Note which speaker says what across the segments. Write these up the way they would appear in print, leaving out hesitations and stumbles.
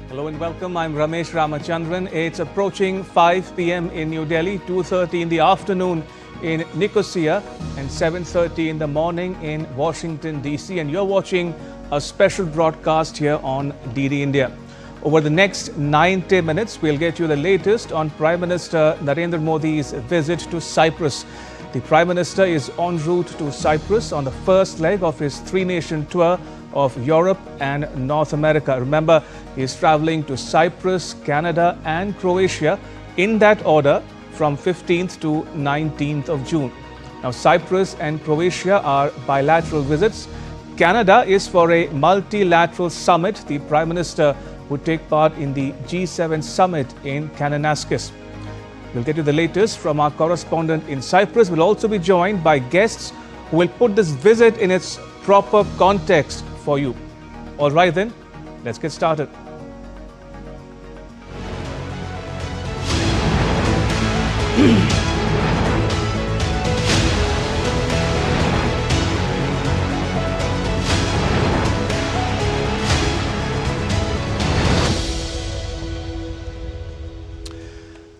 Speaker 1: Hello and welcome. I'm Ramesh Ramachandran. It's approaching 5 p.m. in New Delhi, 2:30 in the afternoon in Nicosia, and 7:30 in the morning in Washington, D.C. And you're watching a special broadcast here on DD India. Over the next 90 minutes, we'll get you the latest on Prime Minister Narendra Modi's visit to Cyprus. The Prime Minister is en route to Cyprus on the first leg of his three-nation tour of Europe and North America. Remember, he is traveling to Cyprus, Canada and Croatia in that order from 15th to 19th of June. Now, Cyprus and Croatia are bilateral visits. Canada is for a multilateral summit. The Prime Minister would take part in the G7 summit in Kananaskis. We'll get you the latest from our correspondent in Cyprus. We'll also be joined by guests who will put this visit in its proper context for you. All right then, let's get started.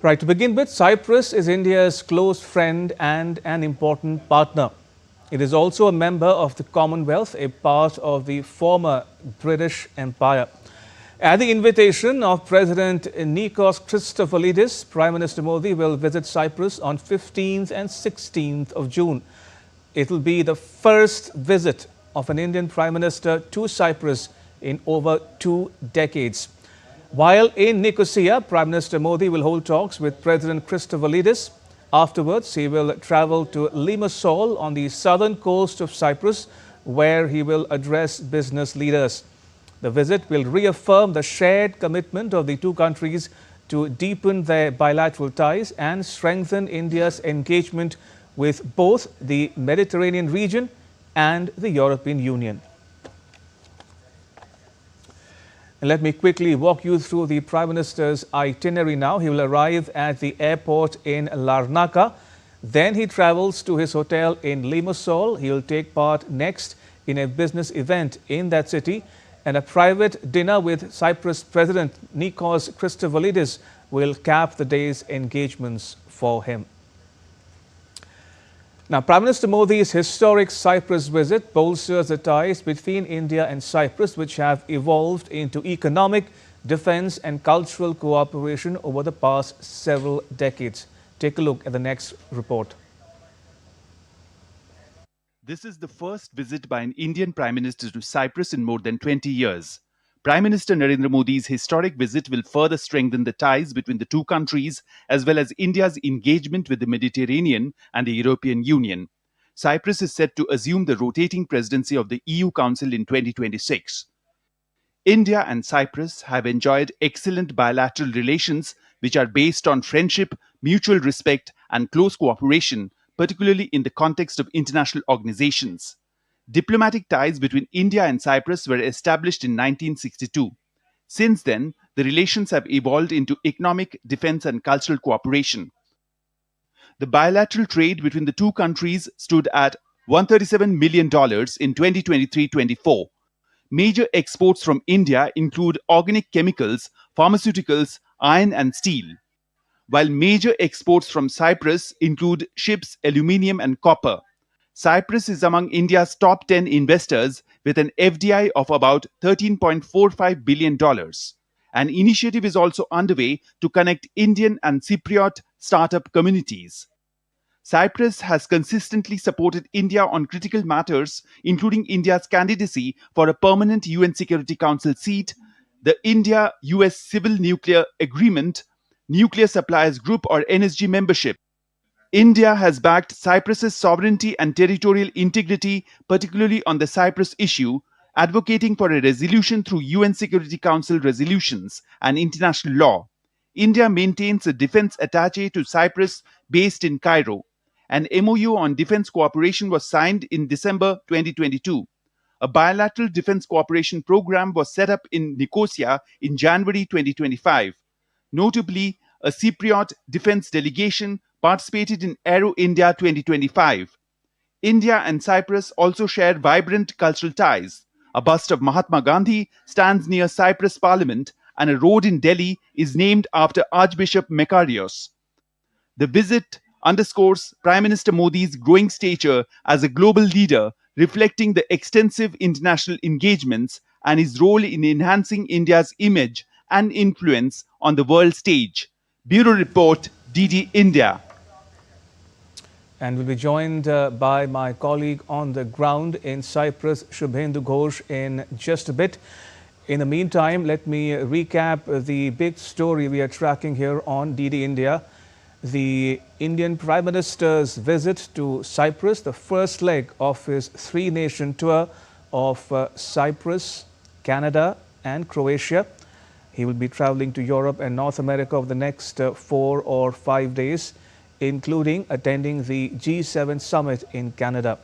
Speaker 1: Right, to begin with, Cyprus is India's close friend and an important partner. It is also a member of the Commonwealth, a part of the former British Empire. At the invitation of President Nikos Christophilidis, Prime Minister Modi will visit Cyprus on 15th and 16th of June. It will be the first visit of an Indian Prime Minister to Cyprus in over 2 decades. While in Nicosia, Prime Minister Modi will hold talks with President Christophilidis. Afterwards, he will travel to Limassol on the southern coast of Cyprus, where he will address business leaders. The visit will reaffirm the shared commitment of the two countries to deepen their bilateral ties and strengthen India's engagement with both the Mediterranean region and the European Union. And let me quickly walk you through the Prime Minister's itinerary now. He will arrive at the airport in Larnaca. Then he travels to his hotel in Limassol. He will take part next in a business event in that city. And a private dinner with Cyprus President Nikos Christophilidis will cap the day's engagements for him. Now, Prime Minister Modi's historic Cyprus visit bolsters the ties between India and Cyprus, which have evolved into economic, defense and cultural cooperation over the past several decades. Take a look at the next report.
Speaker 2: This is the first visit by an Indian Prime Minister to Cyprus in more than 20 years. Prime Minister Narendra Modi's historic visit will further strengthen the ties between the two countries, as well as India's engagement with the Mediterranean and the European Union. Cyprus is set to assume the rotating presidency of the EU Council in 2026. India and Cyprus have enjoyed excellent bilateral relations, which are based on friendship, mutual respect, and close cooperation, particularly in the context of international organizations. Diplomatic ties between India and Cyprus were established in 1962. Since then, the relations have evolved into economic, defense, and cultural cooperation. The bilateral trade between the two countries stood at $137 million in 2023-24. Major exports from India include organic chemicals, pharmaceuticals, iron, and steel, while major exports from Cyprus include ships, aluminium, and copper. Cyprus is among India's top 10 investors with an FDI of about $13.45 billion. An initiative is also underway to connect Indian and Cypriot startup communities. Cyprus has consistently supported India on critical matters, including India's candidacy for a permanent UN Security Council seat, the India-US Civil Nuclear Agreement, Nuclear Suppliers Group or NSG membership. India has backed Cyprus's sovereignty and territorial integrity, particularly on the Cyprus issue, advocating for a resolution through UN Security Council resolutions and international law. India maintains a defense attaché to Cyprus based in Cairo. An MOU on defense cooperation was signed in December 2022. A bilateral defense cooperation program was set up in Nicosia in January 2025. Notably, a Cypriot defense delegation participated in Aero India 2025. India and Cyprus also share vibrant cultural ties. A bust of Mahatma Gandhi stands near Cyprus Parliament, and a road in Delhi is named after Archbishop Macarius. The visit underscores Prime Minister Modi's growing stature as a global leader, reflecting the extensive international engagements and his role in enhancing India's image and influence on the world stage. Bureau Report, DD India.
Speaker 1: And we'll be joined by my colleague on the ground in Cyprus, Shubhendu Ghosh, in just a bit. In the meantime, let me recap the big story we are tracking here on DD India. The Indian Prime Minister's visit to Cyprus, the first leg of his three-nation tour of Cyprus, Canada and Croatia. He will be traveling to Europe and North America over the next 4 or 5 days, including attending the G7 summit in Canada.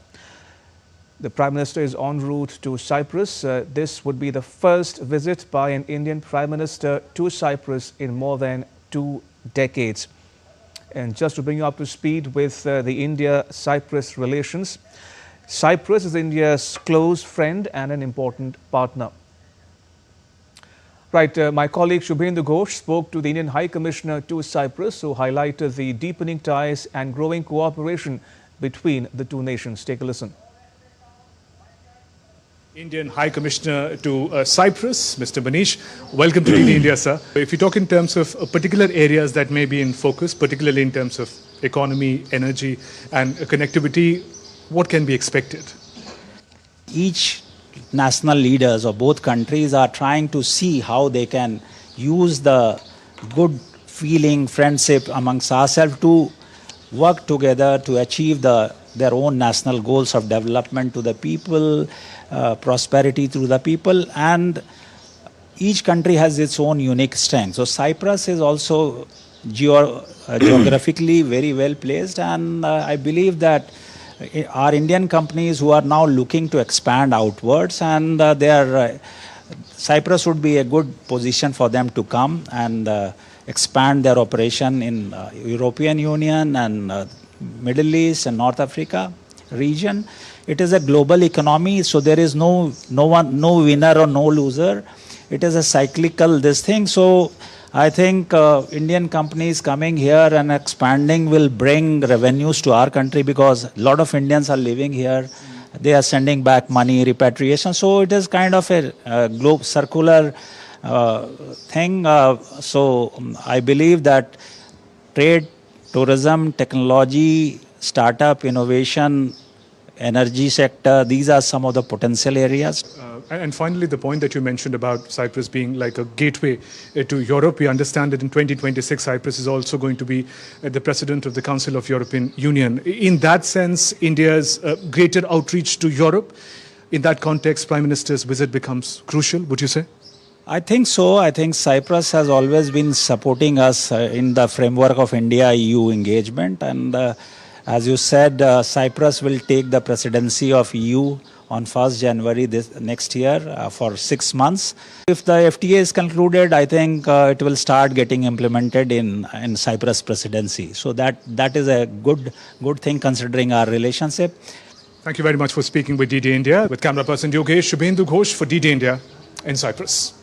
Speaker 1: The Prime Minister is en route to Cyprus. This would be the first visit by an Indian Prime Minister to Cyprus in more than 2 decades. And just to bring you up to speed with the India-Cyprus relations, Cyprus is India's close friend and an important partner. Right, my colleague Shubhendu Ghosh spoke to the Indian High Commissioner to Cyprus, who highlighted the deepening ties and growing cooperation between the two nations. Take a listen.
Speaker 3: Indian High Commissioner to Cyprus, Mr. Manish. Welcome to India, sir. If you talk in terms of particular areas that may be in focus, particularly in terms of economy, energy and connectivity, what can be expected?
Speaker 4: Each national leaders of both countries are trying to see how they can use the good feeling, friendship amongst ourselves to work together to achieve their own national goals of development to the people, prosperity through the people, and each country has its own unique strength. So Cyprus is also geographically very well placed, and I believe that our Indian companies who are now looking to expand outwards, and Cyprus would be a good position for them to come and expand their operation in European Union and Middle East and North Africa region. It is a global economy, so there is no winner or no loser. It is a cyclical this thing. So I think Indian companies coming here and expanding will bring revenues to our country, because a lot of Indians are living here. They are sending back money, repatriation. So it is kind of a globe circular thing. So I believe that trade, tourism, technology, startup, innovation, energy sector, these are some of the potential areas.
Speaker 3: And finally, the point that you mentioned about Cyprus being like a gateway to Europe, we understand that in 2026, Cyprus is also going to be the president of the Council of European Union. In that sense, India's greater outreach to Europe, in that context, Prime Minister's visit becomes crucial, would you say?
Speaker 4: I think so. I think Cyprus has always been supporting us in the framework of India-EU engagement. And as you said, Cyprus will take the presidency of EU on 1st January next year for 6 months. If the FTA is concluded, I think it will start getting implemented in Cyprus presidency. So that is a good thing considering our relationship.
Speaker 3: Thank you very much for speaking with DD India. With camera person Yogesh, Shubhendu Ghosh for DD India in Cyprus.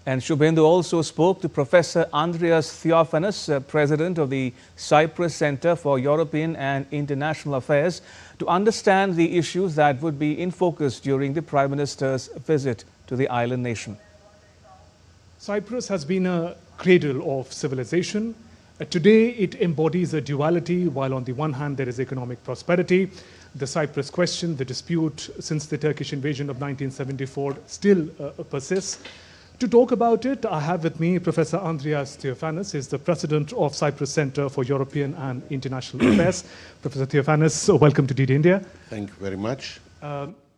Speaker 1: And Shubhendu also spoke to Professor Andreas Theophanous, President of the Cyprus Center for European and International Affairs, to understand the issues that would be in focus during the Prime Minister's visit to the island nation.
Speaker 3: Cyprus has been a cradle of civilization. Today, it embodies a duality. While on the one hand, there is economic prosperity, the Cyprus question, the dispute since the Turkish invasion of 1974 still persists. To talk about it, I have with me Professor Andreas Theophanous. He's the president of Cyprus Center for European and International Affairs. Professor Theophanous, welcome to DD India.
Speaker 5: Thank you very much.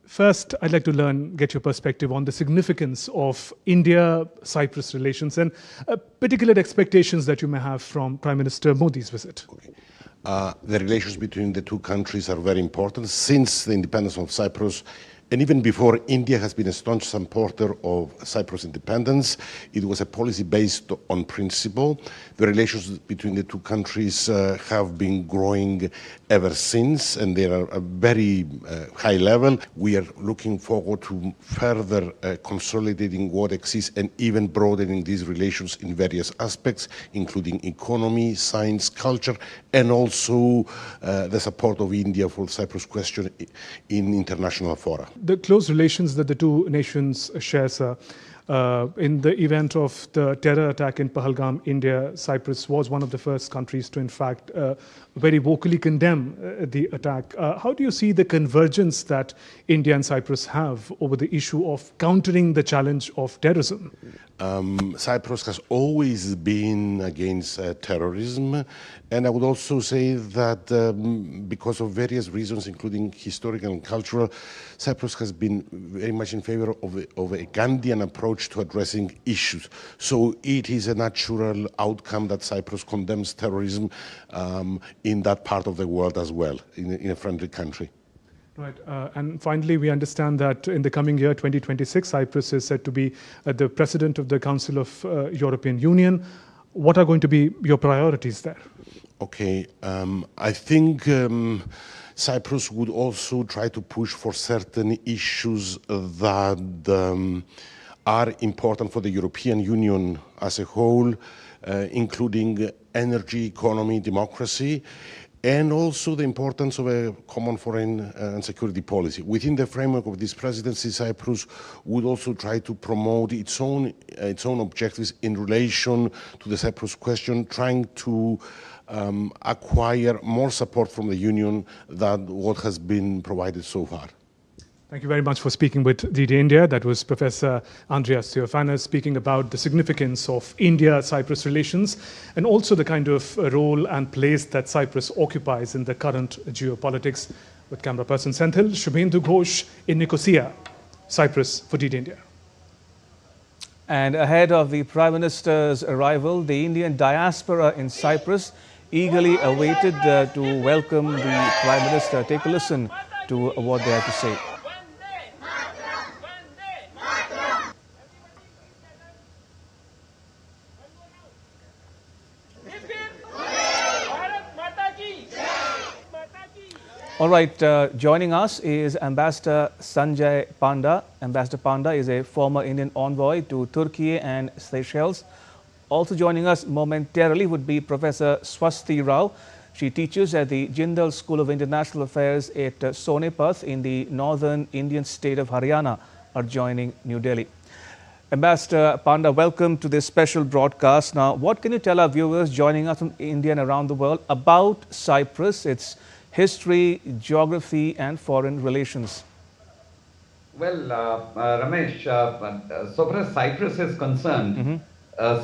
Speaker 3: First, I'd like to get your perspective on the significance of India-Cyprus relations and particular expectations that you may have from Prime Minister Modi's visit.
Speaker 5: Okay. The relations between the two countries are very important. Since the independence of Cyprus, And even before, India has been a staunch supporter of Cyprus independence. It was a policy based on principle. The relations between the two countries have been growing ever since, and they are at a very high level. We are looking forward to further consolidating what exists and even broadening these relations in various aspects, including economy, science, culture, and also the support of India for the Cyprus question in international fora.
Speaker 3: The close relations that the two nations share, sir. In the event of the terror attack in Pahalgam, India, Cyprus was one of the first countries to, in fact, very vocally condemn the attack. How do you see the convergence that India and Cyprus have over the issue of countering the challenge of terrorism?
Speaker 5: Cyprus has always been against terrorism, and I would also say that because of various reasons, including historical and cultural, Cyprus has been very much in favor of a Gandhian approach to addressing issues. So it is a natural outcome that Cyprus condemns terrorism in that part of the world as well, in a friendly country.
Speaker 3: Right. And finally, we understand that in the coming year, 2026, Cyprus is said to be the president of the Council of European Union. What are going to be your priorities there?
Speaker 5: Okay. I think Cyprus would also try to push for certain issues that are important for the European Union as a whole, including energy, economy, democracy, and also the importance of a common foreign and security policy. Within the framework of this presidency, Cyprus would also try to promote its own objectives in relation to the Cyprus question, trying to acquire more support from the Union than what has been provided so far.
Speaker 3: Thank you very much for speaking with DD India. That was Professor Andreas Theophanes speaking about the significance of India-Cyprus relations and also the kind of role and place that Cyprus occupies in the current geopolitics. With camera person Senthil, Shubhendu Ghosh in Nicosia, Cyprus for DD India.
Speaker 1: And ahead of the Prime Minister's arrival, the Indian diaspora in Cyprus eagerly awaited to welcome the Prime Minister. Take a listen to what they had to say. All right, joining us is Ambassador Sanjay Panda. Ambassador Panda is a former Indian envoy to Turkey and Seychelles. Also joining us momentarily would be Professor Swasti Rao. She teaches at the Jindal School of International Affairs at Sonipat in the northern Indian state of Haryana, are joining New Delhi. Ambassador Panda, welcome to this special broadcast. Now, what can you tell our viewers joining us from India and around the world about Cyprus, its history, geography, and foreign relations?
Speaker 6: Well, Ramesh, so far as Cyprus is concerned,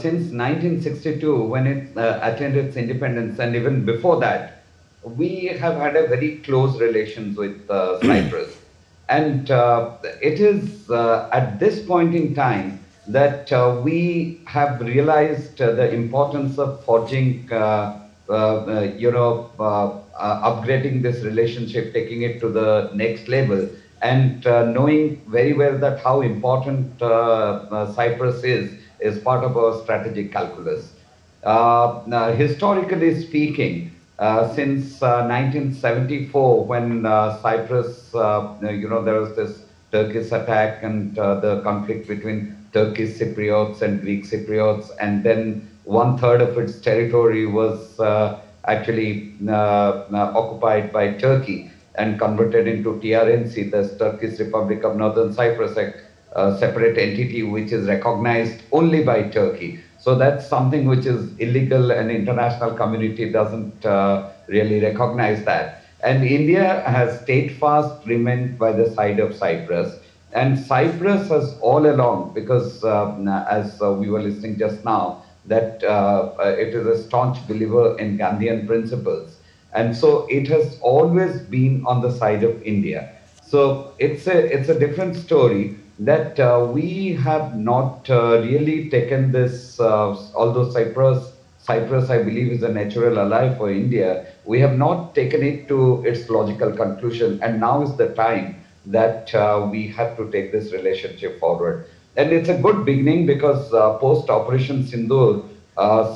Speaker 6: since 1962, when it attained its independence, and even before that, we have had a very close relations with Cyprus. And it is at this point in time that we have realized the importance of forging, upgrading this relationship, taking it to the next level, and knowing very well that how important Cyprus is part of our strategic calculus. Historically speaking, since 1974, when Cyprus, there was this Turkish attack and the conflict between Turkish Cypriots and Greek Cypriots, and then 1/3 of its territory was actually occupied by Turkey and converted into TRNC, the Turkish Republic of Northern Cyprus, a separate entity which is recognized only by Turkey. So that's something which is illegal, and international community doesn't really recognize that. And India has steadfast remained by the side of Cyprus. And Cyprus has all along, because as we were listening just now, that it is a staunch believer in Gandhian principles. And so it has always been on the side of India. So it's a different story that we have not really taken this, although Cyprus, I believe, is a natural ally for India, we have not taken it to its logical conclusion. And now is the time that we had to take this relationship forward. And it's a good beginning because post Operation Sindoor,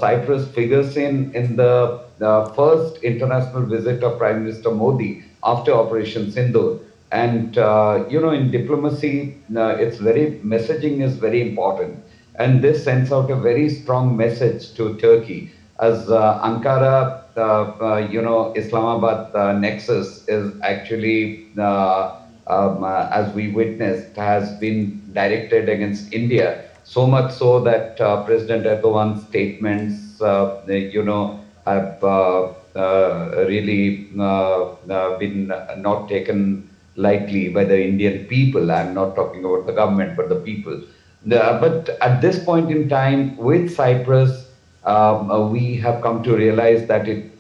Speaker 6: Cyprus figures in the first international visit of Prime Minister Modi after Operation Sindoor. And in diplomacy, it's very messaging is very important, and this sends out a very strong message to Turkey as Ankara, Islamabad nexus is actually, as we witnessed, has been directed against India. So much so that President Erdogan's statements, have really been not taken lightly by the Indian people. I'm not talking about the government, but the people. But at this point in time, with Cyprus, we have come to realize that it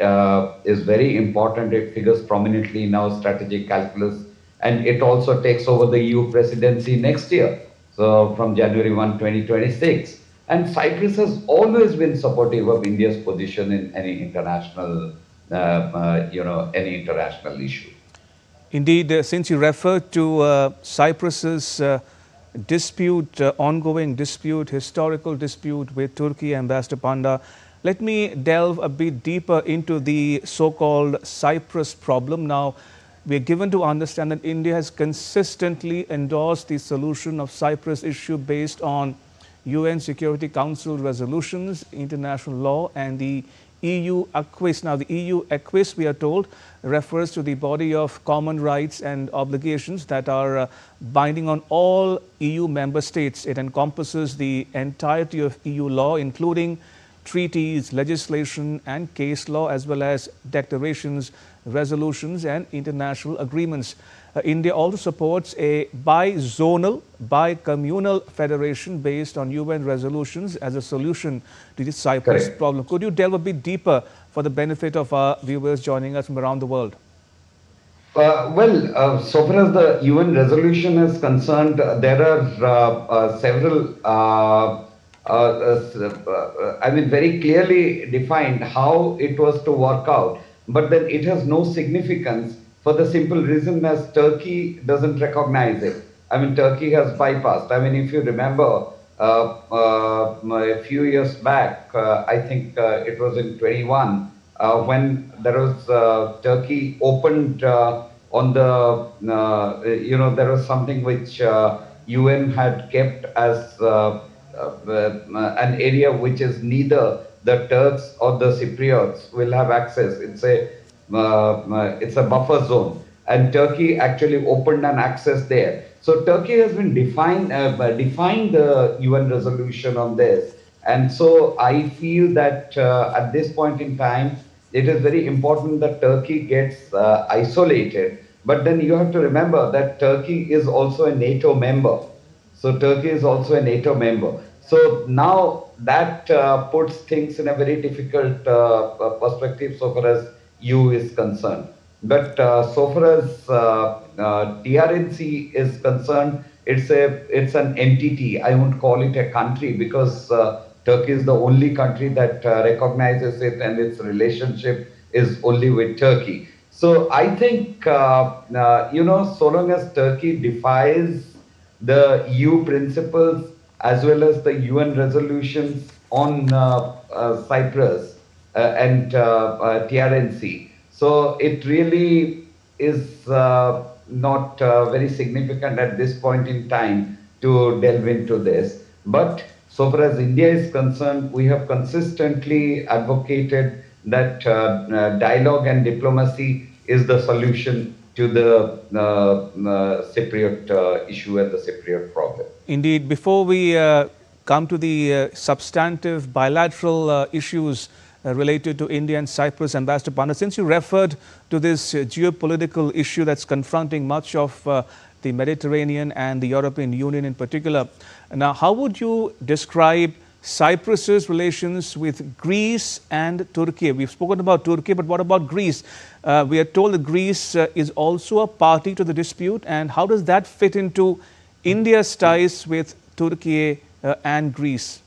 Speaker 6: is very important. It figures prominently in our strategic calculus, and it also takes over the EU presidency next year. So from January 1, 2026. And Cyprus has always been supportive of India's position in any international, any international issue.
Speaker 1: Indeed, since you referred to Cyprus's dispute, ongoing dispute, historical dispute with Turkey, Ambassador Panda, let me delve a bit deeper into the so-called Cyprus problem. Now, we are given to understand that India has consistently endorsed the solution of Cyprus issue based on UN Security Council resolutions, international law, and the EU acquis. Now, the EU acquis, we are told, refers to the body of common rights and obligations that are binding on all EU member states. It encompasses the entirety of EU law, including treaties, legislation, and case law, as well as declarations, resolutions, and international agreements. India also supports a bi-zonal, bi-communal federation based on UN resolutions as a solution to the Cyprus problem. Could you delve a bit deeper for the benefit of our viewers joining us from around the world?
Speaker 6: So far as the UN resolution is concerned, there are several, very clearly defined how it was to work out, but then it has no significance for the simple reason as Turkey doesn't recognize it. Turkey has bypassed. If you remember, a few years back, I think it was in 21, when there was Turkey opened on the, there was something which UN had kept as an area which is neither the Turks or the Cypriots will have access. It's a buffer zone, and Turkey actually opened an access there. So Turkey has been defined the UN resolution on this, and so I feel that at this point in time, it is very important that Turkey gets isolated. But then you have to remember that Turkey is also a NATO member. So Turkey is also a NATO member. So now that puts things in a very difficult perspective so far as EU is concerned. But so far as TRNC is concerned, it's an entity. I won't call it a country because Turkey is the only country that recognizes it, and its relationship is only with Turkey. So I think, so long as Turkey defies the EU principles as well as the UN resolutions on Cyprus and TRNC. So it really is not very significant at this point in time to delve into this. But so far as India is concerned, we have consistently advocated that dialogue and diplomacy is the solution to the Cypriot issue and the Cypriot problem.
Speaker 1: Indeed. Before we come to the substantive bilateral issues related to India and Cyprus, Ambassador Panda, since you referred to this geopolitical issue that's confronting much of the Mediterranean and the European Union in particular, now how would you describe Cyprus's relations with Greece and Turkey? We've spoken about Turkey, but what about Greece? We are told that Greece is also a party to the dispute, and how does that fit into India's ties with Turkey and Greece?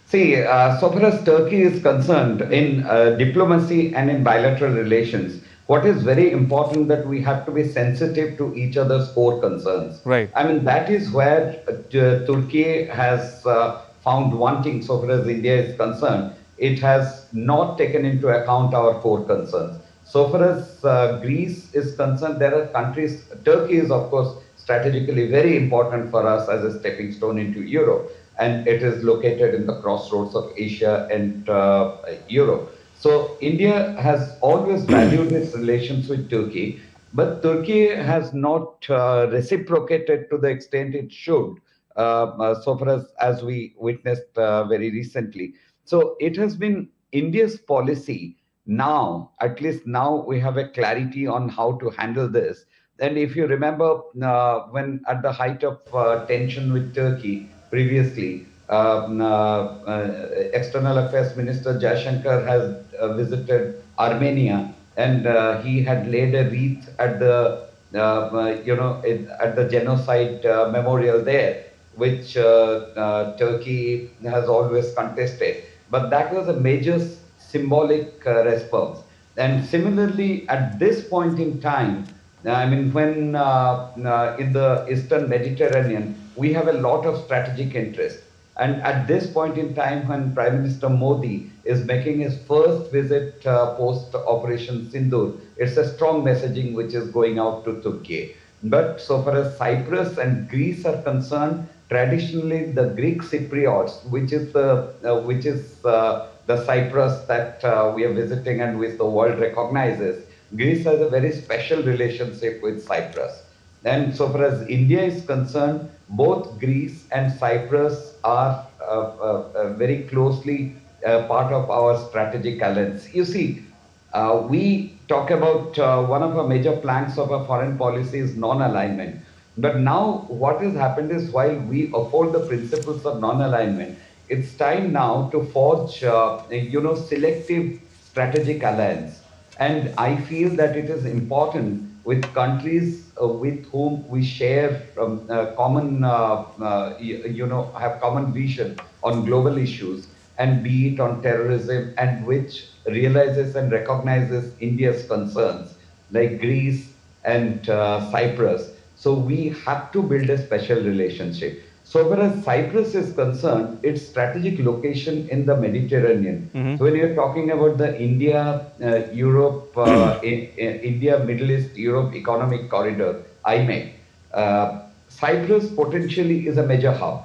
Speaker 6: See, so far as Turkey is concerned, in diplomacy and in bilateral relations, what is very important that we have to be sensitive to each other's core concerns.
Speaker 1: Right.
Speaker 6: I mean, that is where Turkey has found wanting so far as India is concerned. It has not taken into account our core concerns. So far as Greece is concerned, there are countries, Turkey is of course strategically very important for us as a stepping stone into Europe, and it is located in the crossroads of Asia and Europe. So India has always valued its relations with Turkey, but Turkey has not reciprocated to the extent it should, so far as we witnessed very recently. So it has been India's policy now, at least now we have a clarity on how to handle this. And if you remember, when at the height of tension with Turkey previously, External Affairs Minister Jaishankar has visited Armenia, and he had laid a wreath at the at the genocide memorial there, which Turkey has always contested. But that was a major symbolic response. And similarly, at this point in time, I mean, when in the Eastern Mediterranean, we have a lot of strategic interest. And at this point in time, when Prime Minister Modi is making his first visit post-Operation Sindoor, it's a strong messaging which is going out to Turkey. But so far as Cyprus and Greece are concerned, traditionally the Greek Cypriots, which is the Cyprus that we are visiting and which the world recognizes, Greece has a very special relationship with Cyprus. And so far as India is concerned, both Greece and Cyprus are very closely part of our strategic alliance. You see, we talk about one of our major planks of our foreign policy is non-alignment. But now what has happened is, while we uphold the principles of non-alignment, it's time now to forge, selective strategic alliance. And I feel that it is important with countries with whom we share common, have common vision on global issues, and be it on terrorism, and which realizes and recognizes India's concerns, like Greece and Cyprus. So we have to build a special relationship. So far as Cyprus is concerned, its strategic location in the Mediterranean. So when you're talking about the India, Europe, India, Middle East, Europe Economic Corridor, IMEC, Cyprus potentially is a major hub.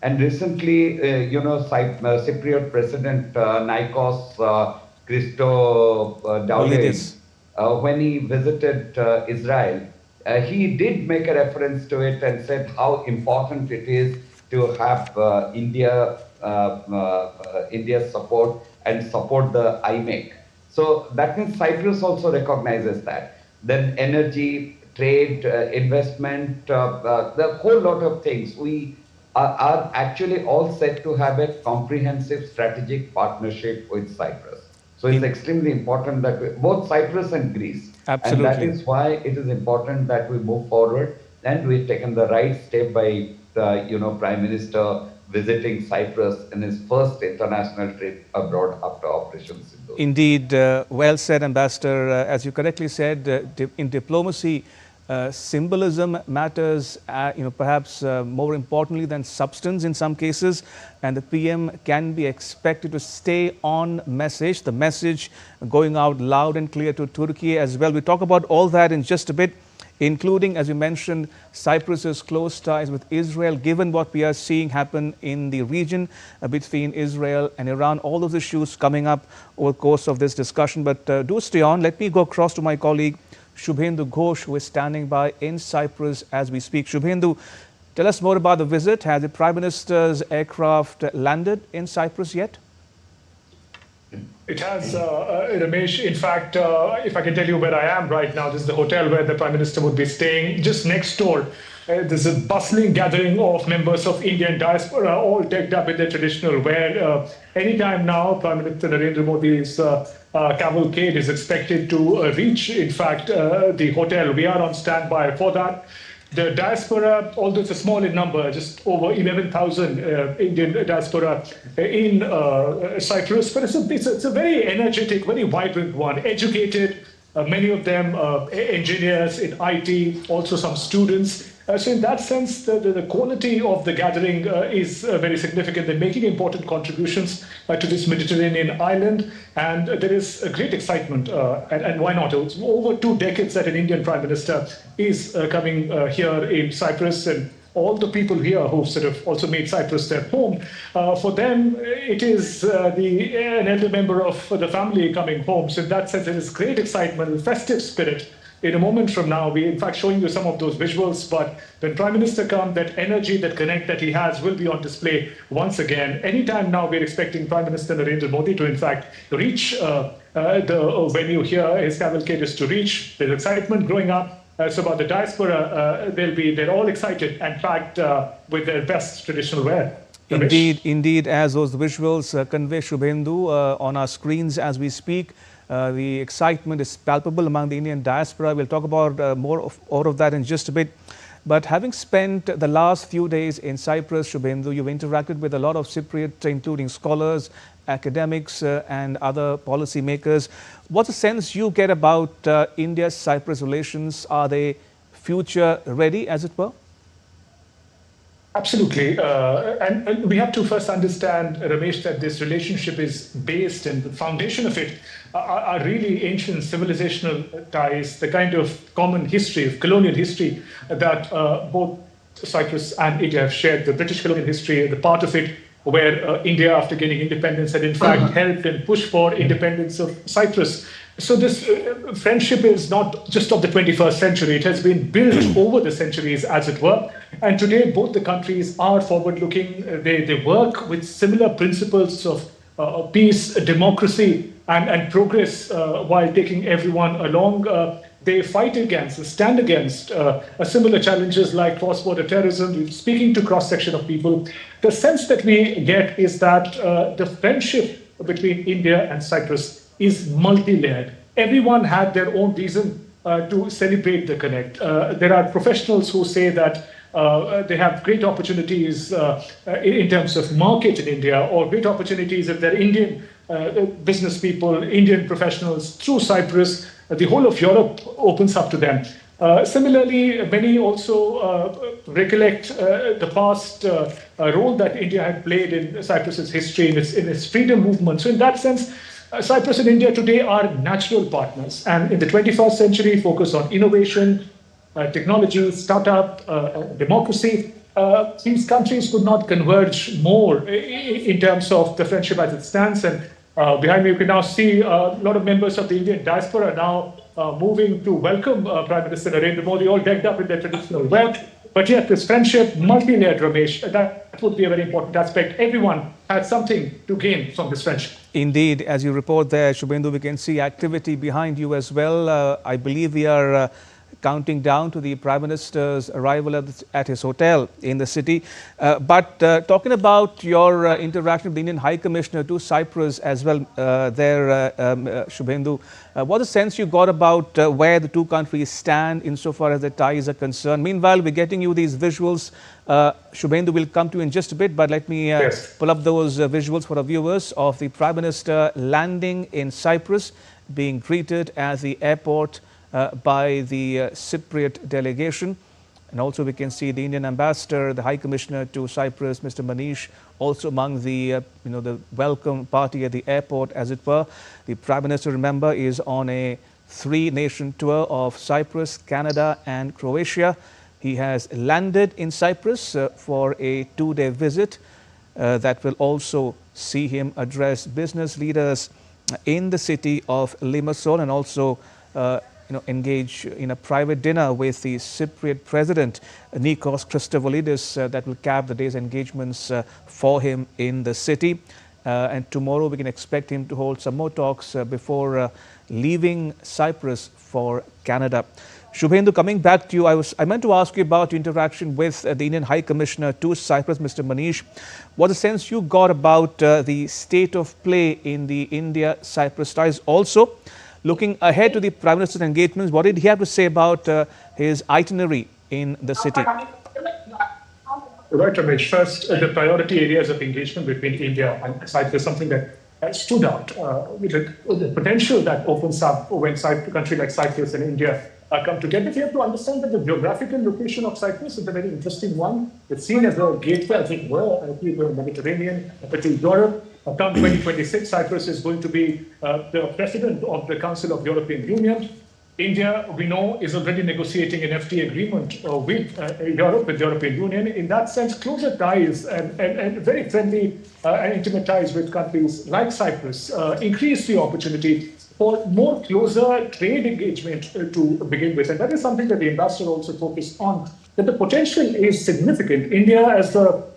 Speaker 6: And recently, Cypriot President Nikos Christodoulidis, when he visited Israel, he did make a reference to it and said how important it is to have India's support and support the IMEC. So that means Cyprus also recognizes that. Then energy, trade, investment, the whole lot of things. We are actually all set to have a comprehensive strategic partnership with Cyprus. So it's extremely important that both Cyprus and Greece.
Speaker 1: Absolutely.
Speaker 6: And that is why it is important that we move forward, and we've taken the right step by Prime Minister visiting Cyprus in his first international trip abroad after Operation Sindoor.
Speaker 1: Indeed, well said, Ambassador. As you correctly said, in diplomacy, symbolism matters, perhaps more importantly than substance in some cases, and the PM can be expected to stay on message, the message going out loud and clear to Turkey as well. We talk about all that in just a bit, including, as you mentioned, Cyprus's close ties with Israel, given what we are seeing happen in the region between Israel and Iran, all those issues coming up over the course of this discussion. But do stay on. Let me go across to my colleague, Shubhendu Ghosh, who is standing by in Cyprus as we speak. Shubhendu, tell us more about the visit. Has the Prime Minister's aircraft landed in Cyprus yet?
Speaker 3: It has, Ramesh. In fact, if I can tell you where I am right now, this is the hotel where the Prime Minister would be staying. Just next door, there's a bustling gathering of members of Indian diaspora, all decked up in their traditional wear. Anytime now, Prime Minister Narendra Modi's cavalcade is expected to reach, in fact, the hotel. We are on standby for that. The diaspora, although it's a small in number, just over 11,000 Indian diaspora in Cyprus, but it's a very energetic, very vibrant one, educated, many of them engineers in IT, also some students. So in that sense, the quality of the gathering is very significant. They're making important contributions to this Mediterranean island, and there is a great excitement. And why not? It's over 2 decades that an Indian Prime Minister is coming here in Cyprus, and all the people here who've sort of also made Cyprus their home, for them, it is an elder member of the family coming home. So in that sense, there is great excitement and festive spirit. In a moment from now, we're in fact showing you some of those visuals, but when Prime Minister comes, that energy, that connect that he has will be on display once again. Anytime now, we're expecting Prime Minister Narendra Modi to in fact reach the venue here. His cavalcade is to reach. There's excitement growing up. So about the diaspora, they're all excited and packed with their best traditional wear.
Speaker 1: Indeed, as those visuals convey, Shubhendu, on our screens as we speak, the excitement is palpable among the Indian diaspora. We'll talk about more of that in just a bit. But having spent the last few days in Cyprus, Shubhendu, you've interacted with a lot of Cypriot, including scholars, academics and other policy makers. What's the sense you get about India-Cyprus relations? Are they future ready, as it were?
Speaker 3: Absolutely. And we have to first understand, Ramesh, that this relationship is based, and the foundation of it are really ancient civilizational ties, the kind of common history, of colonial history that both Cyprus and India have shared. The British colonial history, the part of it where India, after gaining independence, had in fact helped and pushed for independence of Cyprus. So this friendship is not just of the 21st century. It has been built over the centuries, as it were. And today, both the countries are forward-looking. They work with similar principles of peace, democracy, and progress while taking everyone along. They fight against, stand against similar challenges like cross-border terrorism. Speaking to cross-section of people, the sense that we get is that the friendship between India and Cyprus is multi-layered. Everyone had their own reason to celebrate the connect. There are professionals who say that they have great opportunities in terms of market in India, or great opportunities if they're Indian business people, Indian professionals through Cyprus. The whole of Europe opens up to them. Similarly, many also recollect the past role that India had played in Cyprus's history, in its freedom movement. So in that sense, Cyprus and India today are natural partners. And in the 21st century, focus on innovation, technology, startup, democracy. These countries could not converge more in terms of the friendship as it stands. And behind me, you can now see a lot of members of the Indian diaspora now moving to welcome Prime Minister Narendra Modi, all decked up in their traditional wealth. But yet this friendship, multi-layered, Ramesh, that would be a very important aspect. Everyone has something to gain from this friendship.
Speaker 1: Indeed, as you report there, Shubhendu, we can see activity behind you as well. I believe we are counting down to the Prime Minister's arrival at his hotel in the city. But talking about your interaction with the Indian High Commissioner to Cyprus as well Shubhendu, what a sense you got about where the two countries stand insofar as the ties are concerned. Meanwhile, we're getting you these visuals. Shubhendu will come to you in just a bit, but let me pull up those visuals for our viewers of the Prime Minister landing in Cyprus, being greeted at the airport by the Cypriot delegation. And also we can see the Indian ambassador, the High Commissioner to Cyprus, Mr. Manish, also among the the welcome party at the airport, as it were. The Prime Minister, remember, is on a 3-nation tour of Cyprus, Canada and Croatia. He has landed in Cyprus for a 2-day visit that will also see him address business leaders in the city of Limassol, and also engage in a private dinner with the Cypriot President, Nikos Christovolidis, that will cap the day's engagements for him in the city. And tomorrow we can expect him to hold some more talks before leaving Cyprus for Canada. Shubhendu, coming back to you, I meant to ask you about your interaction with the Indian High Commissioner to Cyprus, Mr. Manish. What a sense you got about the state of play in the India-Cyprus ties? Also, looking ahead to the Prime Minister's engagements, what did he have to say about his itinerary in the city?
Speaker 3: Right, Ramesh. First, the priority areas of engagement between India and Cyprus, something that stood out with the potential that opens up when a country like Cyprus and India come together. You have to understand that the geographical location of Cyprus is a very interesting one. It's seen as a gateway, as it were, to the Mediterranean, to Europe. Come 2026, Cyprus is going to be the president of the Council of European Union. India, we know, is already negotiating an FTA agreement with Europe, with the European Union. In that sense, closer ties and very friendly and intimate ties with countries like Cyprus increase the opportunity for more closer trade engagement to begin with. And that is something that the ambassador also focused on, that the potential is significant. India, as the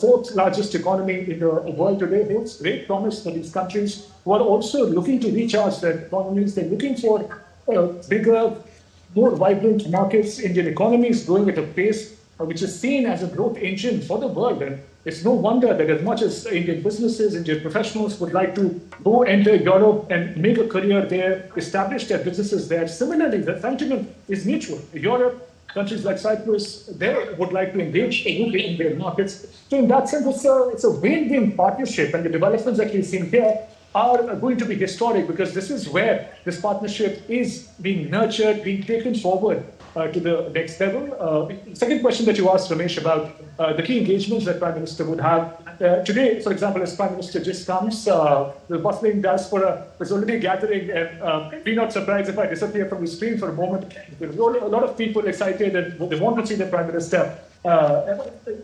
Speaker 3: fourth largest economy in the world today, holds great promise for these countries who are also looking to recharge their economies. They're looking for bigger, more vibrant markets. Indian economy is growing at a pace which is seen as a growth engine for the world. And it's no wonder that as much as Indian businesses, Indian professionals would like to go enter Europe and make a career there, establish their businesses there, similarly, the sentiment is mutual. Europe, countries like Cyprus, they would like to engage in Indian markets. So in that sense, it's a win-win partnership, and the developments that we've seen here are going to be historic, because this is where this partnership is being nurtured, being taken forward to the next level. Second question that you asked, Ramesh, about the key engagements that Prime Minister would have. Today, for example, as Prime Minister just comes, the bustling diaspora is already gathering, and be not surprised if I disappear from the screen for a moment. There's a lot of people excited and they want to see the Prime Minister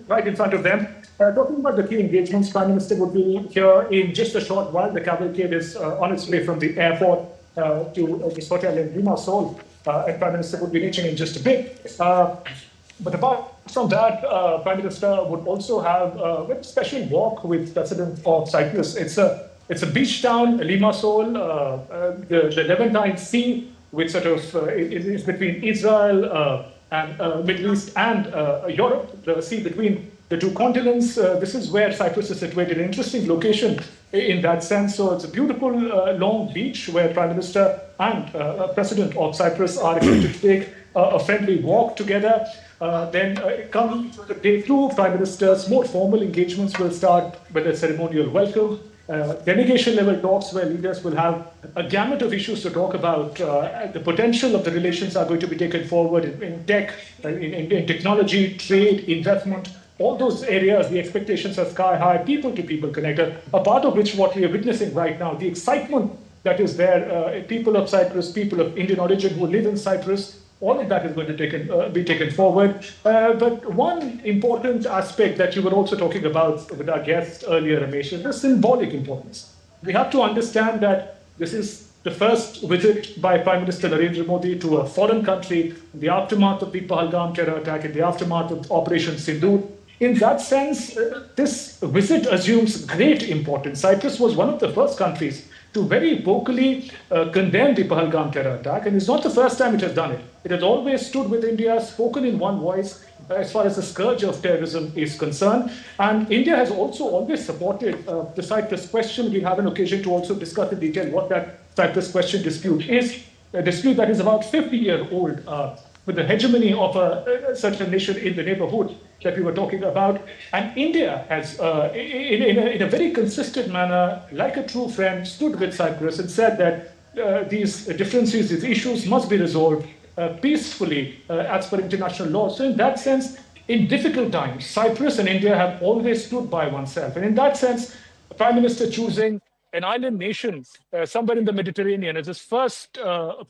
Speaker 3: right in front of them. Talking about the key engagements, Prime Minister would be here in just a short while. The cavalcade is on its way from the airport to this hotel in Limassol, and Prime Minister would be reaching in just a bit. But apart from that, Prime Minister would also have a very special walk with President of Cyprus. It's a beach town, Limassol, the Levantine Sea, which sort of is between Israel and Middle East and Europe, the sea between the two continents. This is where Cyprus is situated, an interesting location in that sense. So it's a beautiful long beach where Prime Minister and President of Cyprus are expected to take a friendly walk together. Then come day two, Prime Minister's more formal engagements will start with a ceremonial welcome. Delegation level talks where leaders will have a gamut of issues to talk about. The potential of the relations are going to be taken forward in tech, in technology, trade, investment. All those areas, the expectations are sky high, people-to-people connected, a part of which what we are witnessing right now, the excitement that is there, people of Cyprus, people of Indian origin who live in Cyprus, all of that is going to be taken forward. But one important aspect that you were also talking about with our guest earlier, Ramesh, is the symbolic importance. We have to understand that this is the first visit by Prime Minister Narendra Modi to a foreign country in the aftermath of the Pahalgam terror attack, in the aftermath of Operation Sindoor. In that sense, this visit assumes great importance. Cyprus was one of the first countries to very vocally condemn the Pahalgam terror attack, and it's not the first time it has done it. It has always stood with India, spoken in one voice as far as the scourge of terrorism is concerned. And India has also always supported the Cyprus question. We have an occasion to also discuss in detail what that Cyprus question dispute is, a dispute that is about 50-year-old, with the hegemony of a certain nation in the neighborhood that we were talking about. And India has, in a very consistent manner, like a true friend, stood with Cyprus and said that these differences, these issues must be resolved peacefully as per international law. So in that sense, in difficult times, Cyprus and India have always stood by oneself. And in that sense, the Prime Minister choosing an island nation somewhere in the Mediterranean as his first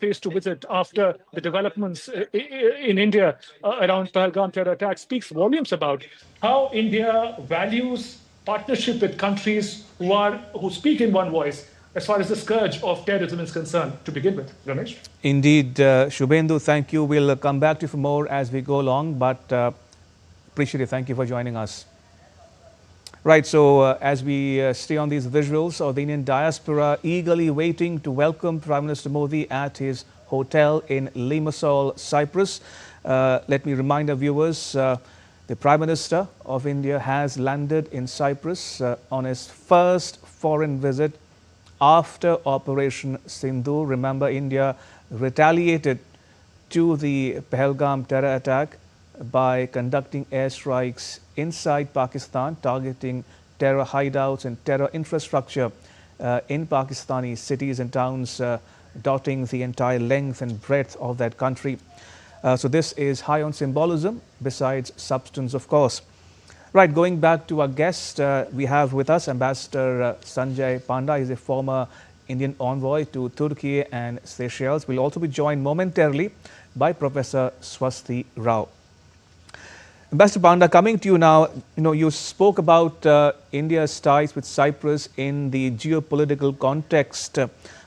Speaker 3: place to visit after the developments in India around Pahalgam terror attack speaks volumes about how India values partnership with countries who speak in one voice as far as the scourge of terrorism is concerned, to begin with. Ramesh?
Speaker 1: Indeed, Shubhendu, thank you. We'll come back to you for more as we go along, but appreciate it. Thank you for joining us. Right, so as we stay on these visuals of the Indian diaspora eagerly waiting to welcome Prime Minister Modi at his hotel in Limassol, Cyprus. Let me remind our viewers, the Prime Minister of India has landed in Cyprus on his first foreign visit after Operation Sindoor. Remember, India retaliated to the Pahalgam terror attack by conducting airstrikes inside Pakistan, targeting terror hideouts and terror infrastructure. in Pakistani cities and towns dotting the entire length and breadth of that country. So this is high on symbolism, besides substance, of course. Right, going back to our guest, we have with us Ambassador Sanjay Panda. He's a former Indian envoy to Turkey and Seychelles. We'll also be joined momentarily by Professor Swasti Rao. Ambassador Panda, coming to you now, you spoke about India's ties with Cyprus in the geopolitical context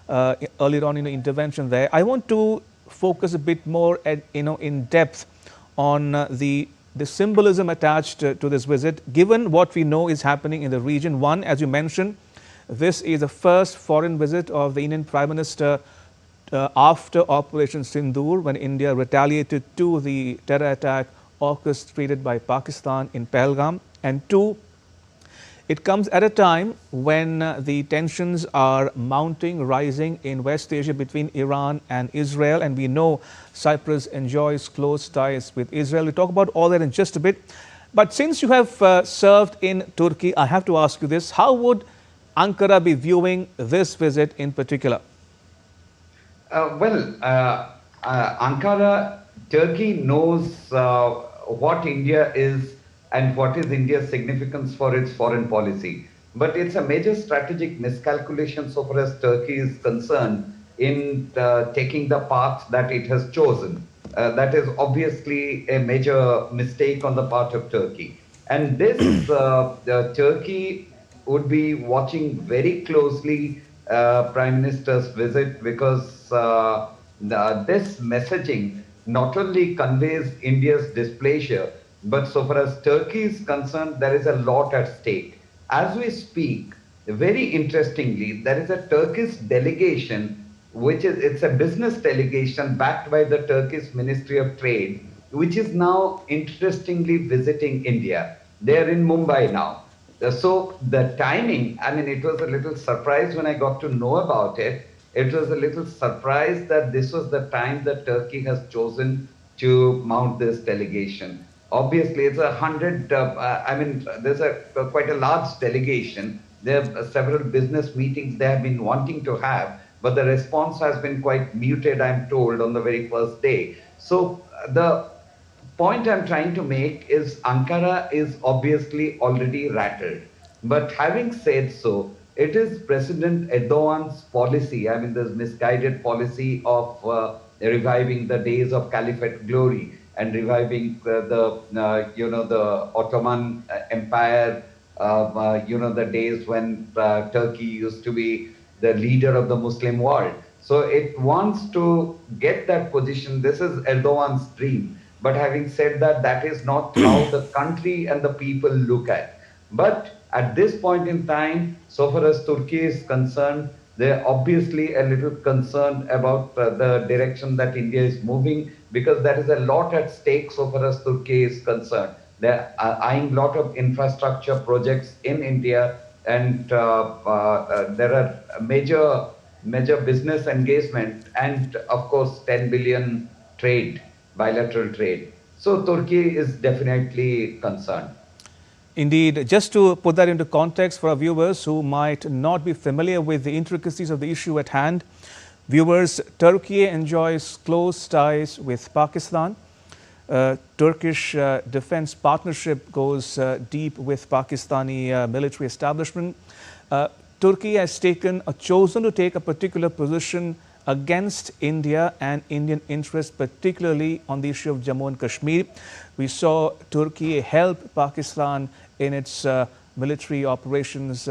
Speaker 1: earlier on in the intervention there. I want to focus a bit more in depth on the symbolism attached to this visit, given what we know is happening in the region. One, as you mentioned, this is the first foreign visit of the Indian Prime Minister after Operation Sindoor, when India retaliated to the terror attack orchestrated by Pakistan in Pahalgam. And two, it comes at a time when the tensions are mounting, rising in West Asia between Iran and Israel. And we know Cyprus enjoys close ties with Israel. We'll talk about all that in just a bit. But since you have served in Turkey, I have to ask you this. How would Ankara be viewing this visit in particular?
Speaker 6: Ankara, Turkey knows what India is and what is India's significance for its foreign policy. But it's a major strategic miscalculation so far as Turkey is concerned in taking the path that it has chosen. That is obviously a major mistake on the part of Turkey. And this, Turkey would be watching very closely Prime Minister's visit, because this messaging not only conveys India's displeasure, but so far as Turkey is concerned, there is a lot at stake. As we speak, very interestingly, there is a Turkish delegation, it's a business delegation backed by the Turkish Ministry of Trade, which is now interestingly visiting India. They're in Mumbai now. So the timing, it was a little surprise when I got to know about it. It was a little surprise that this was the time that Turkey has chosen to mount this delegation. Obviously, it's there's quite a large delegation. There are several business meetings they have been wanting to have, but the response has been quite muted, I'm told, on the very first day. So the point I'm trying to make is Ankara is obviously already rattled. But having said so, it is President Erdogan's policy, this misguided policy of reviving the days of Caliphate glory and reviving the Ottoman Empire, the days when Turkey used to be the leader of the Muslim world. So it wants to get that position. This is Erdogan's dream. But having said that, that is not how the country and the people look at. But at this point in time, so far as Turkey is concerned, they're obviously a little concerned about the direction that India is moving, because there is a lot at stake so far as Turkey is concerned. They're eyeing a lot of infrastructure projects in India, and there are major business engagement, and of course 10 billion trade, bilateral trade. So Turkey is definitely concerned.
Speaker 1: Indeed. Just to put that into context for our viewers who might not be familiar with the intricacies of the issue at hand, viewers, Turkey enjoys close ties with Pakistan. Turkish defense partnership goes deep with Pakistani military establishment. Turkey has chosen to take a particular position against India and Indian interests, particularly on the issue of Jammu and Kashmir. We saw Turkey help Pakistan in its military operations,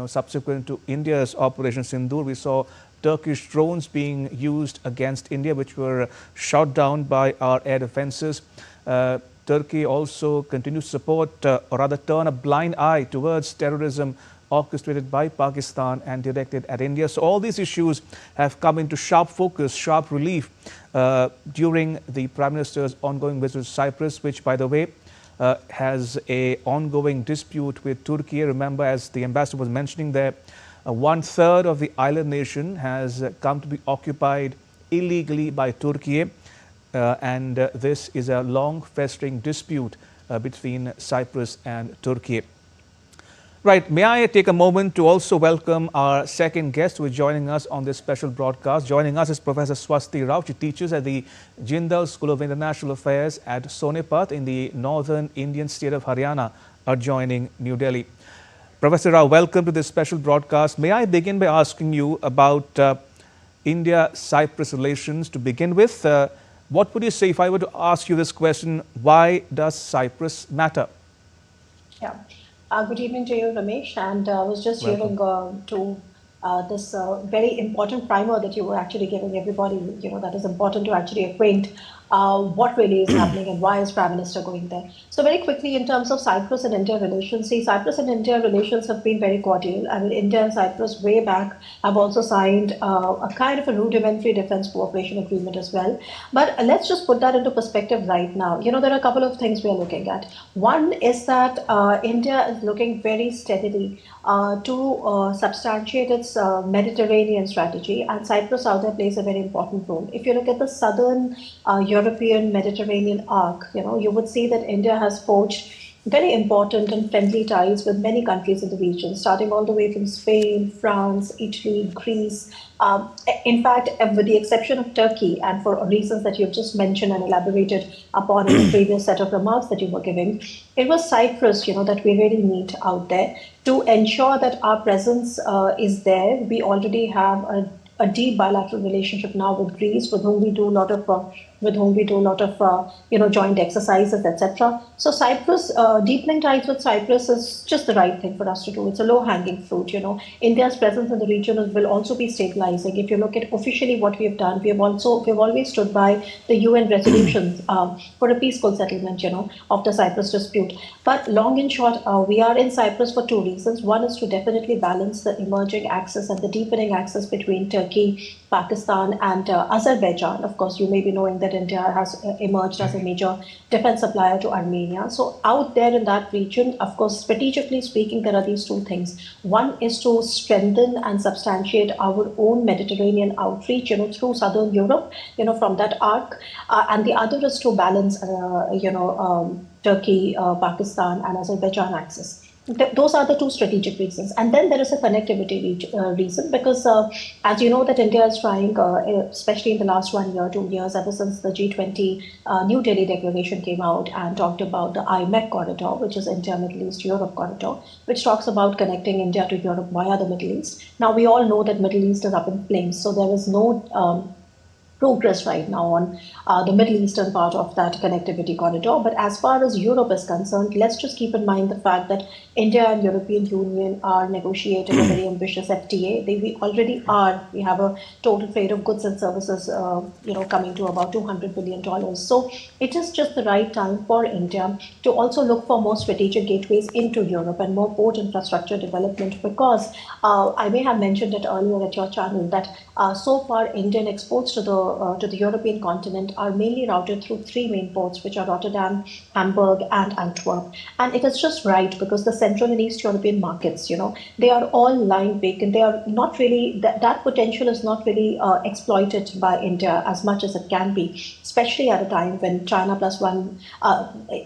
Speaker 1: subsequent to India's Operation Sindoor. We saw Turkish drones being used against India, which were shot down by our air defenses. Turkey also continues to support, or rather turn a blind eye towards terrorism orchestrated by Pakistan and directed at India. So all these issues have come into sharp focus, sharp relief during the Prime Minister's ongoing visit to Cyprus, which, by the way, has an ongoing dispute with Turkey. Remember, as the ambassador was mentioning there, 1/3 of the island nation has come to be occupied illegally by Turkey, and this is a long festering dispute between Cyprus and Turkey. Right. May I take a moment to also welcome our second guest who is joining us on this special broadcast. Joining us is Professor Swasti Rao. She teaches at the Jindal School of International Affairs at Sonipat in the northern Indian state of Haryana, adjoining New Delhi. Professor Rao, welcome to this special broadcast. May I begin by asking you about India-Cyprus relations to begin with? What would you say if I were to ask you this question, why does Cyprus matter?
Speaker 7: Yeah. Good evening to you, Ramesh. And I was just hearing to this very important primer that you were actually giving everybody, that is important to actually acquaint what really is happening and why is Prime Minister going there. So very quickly, in terms of Cyprus and India relations, see, Cyprus and India relations have been very cordial. I mean, India and Cyprus way back have also signed a kind of a rudimentary defense cooperation agreement as well. But let's just put that into perspective right now. There are a couple of things we are looking at. One is that India is looking very steadily to substantiate its Mediterranean strategy, and Cyprus out there plays a very important role. If you look at the southern European Mediterranean arc, you would see that India has forged very important and friendly ties with many countries in the region, starting all the way from Spain, France, Italy, Greece. In fact, with the exception of Turkey, and for reasons that you've just mentioned and elaborated upon in the previous set of remarks that you were giving, it was Cyprus, that we really need out there to ensure that our presence is there. We already have a deep bilateral relationship now with Greece, with whom we do a lot of joint exercises, etc. So Cyprus, deepening ties with Cyprus is just the right thing for us to do. It's a low-hanging fruit. India's presence in the region will also be stabilizing. If you look at officially what we have done, we've always stood by the UN resolutions for a peaceful settlement, of the Cyprus dispute. But long and short, we are in Cyprus for two reasons. One is to definitely balance the emerging axis and the deepening axis between Turkey, Pakistan, and Azerbaijan. Of course, you may be knowing that India has emerged as a major defense supplier to Armenia. So out there in that region, of course, strategically speaking, there are these two things. One is to strengthen and substantiate our own Mediterranean outreach, through southern Europe, from that arc. And the other is to balance, Turkey, Pakistan, and Azerbaijan axis. Those are the two strategic reasons. And then there is a connectivity reason, because as you know that India is trying, especially in the last 1 year, 2 years, ever since the G20 New Delhi Declaration came out and talked about the IMEC corridor, which is India, Middle East, Europe corridor, which talks about connecting India to Europe via the Middle East. Now, we all know that Middle East is up in flames, so there is no progress right now on the Middle Eastern part of that connectivity corridor. But as far as Europe is concerned, let's just keep in mind the fact that India and European Union are negotiating a very ambitious FTA. We already are. We have a total trade of goods and services, coming to about $200 billion. So it is just the right time for India to also look for more strategic gateways into Europe and more port infrastructure development, because I may have mentioned it earlier at your channel that so far Indian exports to the European continent are mainly routed through three main ports, which are Rotterdam, Hamburg, and Antwerp. And it is just right, because the Central and East European markets, they are all lying vacant. They are not really, that potential is not really exploited by India as much as it can be, especially at a time when China plus one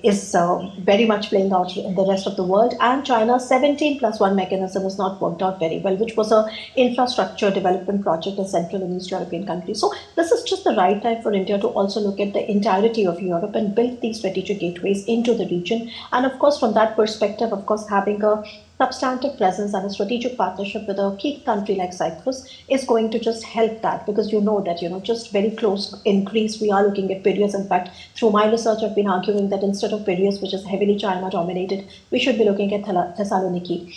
Speaker 7: is very much playing out in the rest of the world, and China's 17 plus one mechanism has not worked out very well, which was an infrastructure development project in Central and East European countries. So this is just the right time for India to also look at the entirety of Europe and build these strategic gateways into the region. And of course, from that perspective, of course, having a substantive presence and a strategic partnership with a key country like Cyprus is going to just help that, because that, just very close in Greece, we are looking at Piraeus. In fact, through my research, I've been arguing that instead of Piraeus, which is heavily China dominated, we should be looking at Thessaloniki.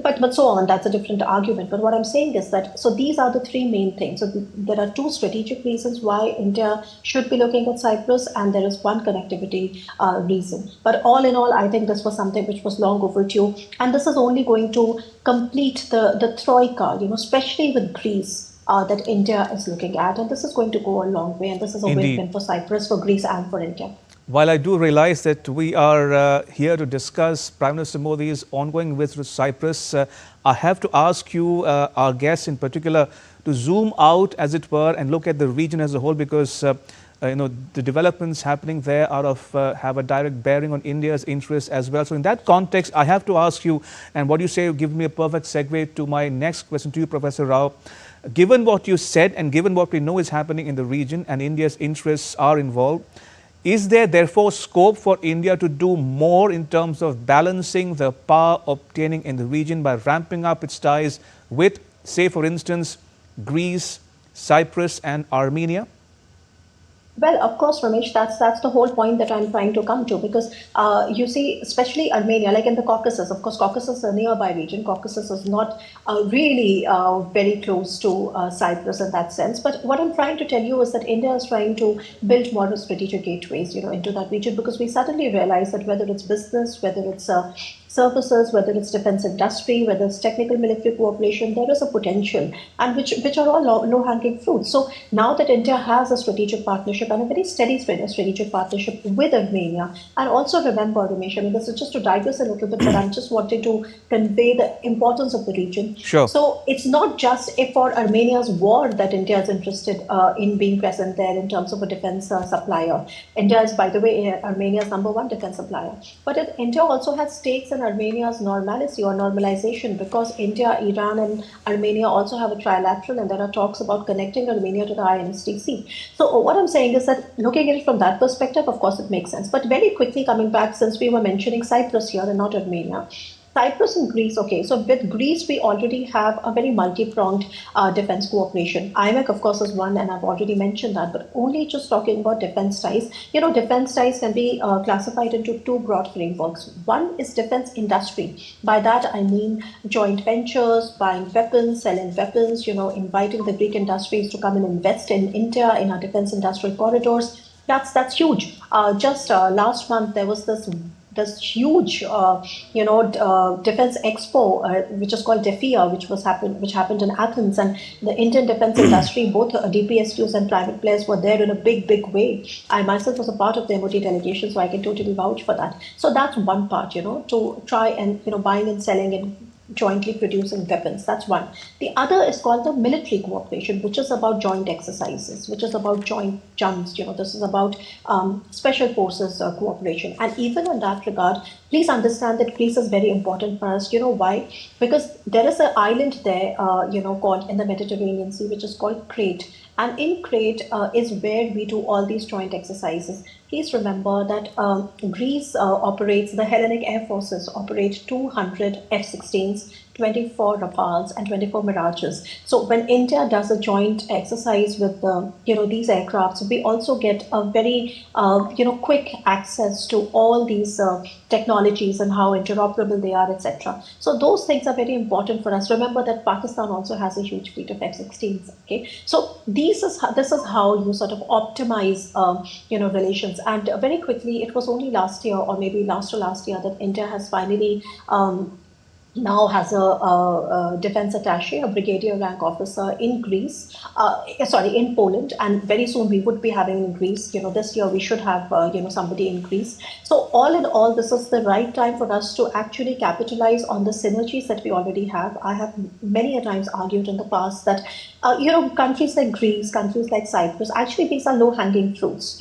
Speaker 7: But so on, that's a different argument. But what I'm saying is that, so these are the three main things. So there are two strategic reasons why India should be looking at Cyprus, and there is one connectivity reason. But all in all, I think this was something which was long overdue. And this is only going to complete the troika, especially with Greece, that India is looking at. And this is going to go a long way. And this is a win-win for Cyprus, for Greece, and for India.
Speaker 1: While I do realize that we are here to discuss Prime Minister Modi's ongoing visit to Cyprus, I have to ask you, our guests in particular, to zoom out, as it were, and look at the region as a whole, because the developments happening there have a direct bearing on India's interests as well. So in that context, I have to ask you, and what you say give me a perfect segue to my next question to you, Professor Rao. Given what you said and given what we know is happening in the region and India's interests are involved, is there therefore scope for India to do more in terms of balancing the power obtaining in the region by ramping up its ties with, say for instance, Greece, Cyprus and Armenia?
Speaker 7: Well, of course, Ramesh, that's the whole point that I'm trying to come to, because you see, especially Armenia, like in the Caucasus, of course, Caucasus is a nearby region. Caucasus is not really very close to Cyprus in that sense. But what I'm trying to tell you is that India is trying to build more strategic gateways, into that region, because we suddenly realize that whether it's business, whether it's services, whether it's defense industry, whether it's technical military cooperation, there is a potential, and which are all low-hanging fruits. So now that India has a strategic partnership and a very steady strategic partnership with Armenia, and also remember, Ramesh, I mean, this is just to digress a little bit, but I'm just wanting to convey the importance of the region.
Speaker 1: Sure.
Speaker 7: So it's not just for Armenia's war that India is interested in being present there in terms of a defense supplier. India is, by the way, Armenia's #1 defense supplier. But India also has stakes in Armenia's normalcy or normalization, because India, Iran and Armenia also have a trilateral, and there are talks about connecting Armenia to the INSTC. So what I'm saying is that looking at it from that perspective, of course, it makes sense. But very quickly coming back, since we were mentioning Cyprus here and not Armenia, Cyprus and Greece, okay, so with Greece, we already have a very multi-pronged defense cooperation. IMEC, of course, is one, and I've already mentioned that, but only just talking about defense ties. Defense ties can be classified into two broad frameworks. One is defense industry. By that, I mean joint ventures, buying weapons, selling weapons, inviting the Greek industries to come and invest in India, in our defense industrial corridors. That's huge. Just last month, there was this huge, defense expo, which is called DEFIA, which happened in Athens, and the Indian defense industry, both DPSUs and private players, were there in a big way. I myself was a part of the MOD delegation, so I can totally vouch for that. So that's one part, to try and buying and selling and jointly producing weapons. That's one. The other is called the military cooperation, which is about joint exercises, which is about joint jumps. This is about special forces cooperation. And even in that regard, please understand that Greece is very important for us. Why? Because there is an island there, called in the Mediterranean Sea, which is called Crete. And in Crete is where we do all these joint exercises. Please remember that Greece operates, the Hellenic Air Forces operate 200 F-16s, 24 Rafales and 24 Mirages. So when India does a joint exercise with these aircrafts, we also get a very quick access to all these technologies and how interoperable they are, etc. So those things are very important for us. Remember that Pakistan also has a huge fleet of F-16s. Okay, so this is how you sort of optimize relations. And very quickly, it was only last year or maybe last to last year that India has finally now has a defense attaché, a brigadier rank officer in Greece, in Poland, and very soon we would be having in Greece. This year we should have, somebody in Greece. So all in all, this is the right time for us to actually capitalize on the synergies that we already have. I have many a times argued in the past that, countries like Greece, countries like Cyprus, actually these are low-hanging fruits,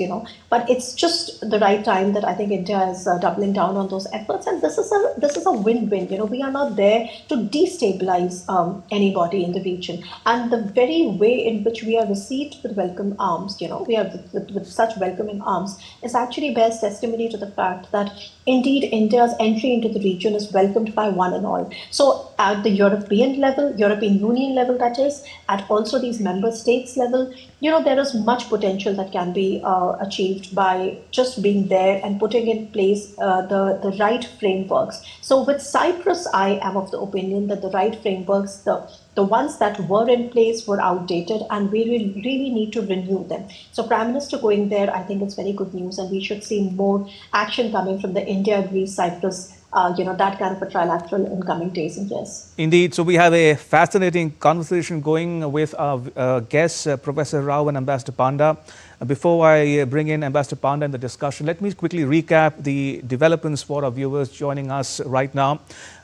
Speaker 7: but it's just the right time that I think India is doubling down on those efforts. And this is a win-win. We are not there to destabilize anybody in the region. And the very way in which we are received with welcome arms, we are with such welcoming arms, is actually bears testimony to the fact that indeed India's entry into the region is welcomed by one and all. So at the European level, European Union level, that is, at also these member states level, there is much potential that can be achieved by just being there and putting in place the right frameworks. So with Cyprus, I am of the opinion that the right frameworks, the ones that were in place were outdated, and we really need to renew them. So Prime Minister going there, I think it's very good news, and we should see more action coming from the India, Greece, Cyprus, that kind of a trilateral in coming days and years.
Speaker 1: Indeed. So we have a fascinating conversation going with our guests, Professor Rao and Ambassador Panda. Before I bring in Ambassador Panda in the discussion, let me quickly recap the developments for our viewers joining us right now.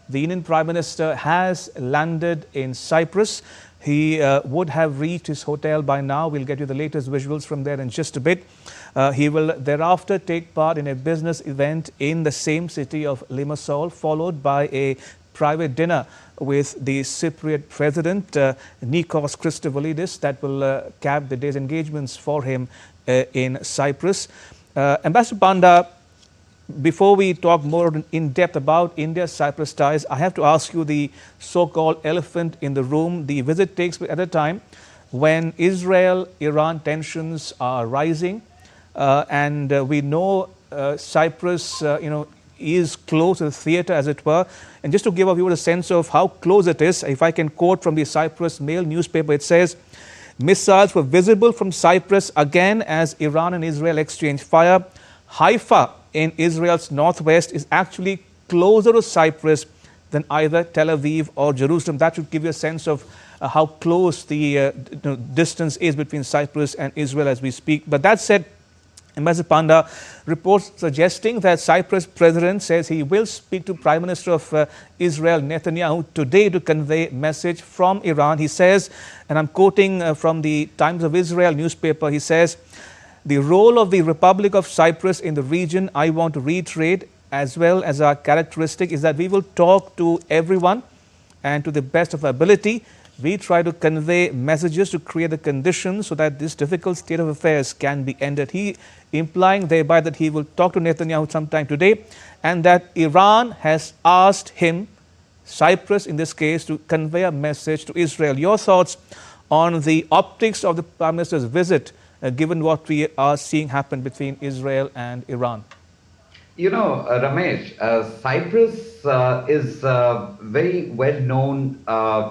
Speaker 1: The Indian Prime Minister has landed in Cyprus. he would have reached his hotel by now. We'll get you the latest visuals from there in just a bit. He will thereafter take part in a business event in the same city of Limassol, followed by a private dinner with the Cypriot President, Nikos Christovoulidis, that will cap the day's engagements for him in Cyprus. Ambassador Panda, before we talk more in depth about India-Cyprus ties, I have to ask you the so-called elephant in the room. The visit takes place at a time when Israel-Iran tensions are rising, and we know Cyprus, is close to the theatre, as it were. And just to give our viewers a sense of how close it is, if I can quote from the Cyprus Mail newspaper, it says, missiles were visible from Cyprus again as Iran and Israel exchanged fire. Haifa in Israel's northwest is actually closer to Cyprus than either Tel Aviv or Jerusalem. That should give you a sense of how close the distance is between Cyprus and Israel as we speak. But that said, Ambassador Panda, reports suggesting that Cyprus president says he will speak to Prime Minister of Israel Netanyahu today to convey message from Iran. He says, and I'm quoting from the Times of Israel newspaper, he says, the role of the Republic of Cyprus in the region, I want to reiterate, as well as our characteristic, is that we will talk to everyone and to the best of our ability. We try to convey messages to create the conditions so that this difficult state of affairs can be ended. He implying thereby that he will talk to Netanyahu sometime today, and that Iran has asked him, Cyprus in this case, to convey a message to Israel. Your thoughts on the optics of the Prime Minister's visit, given what we are seeing happen between Israel and Iran?
Speaker 6: Ramesh, Cyprus is very well known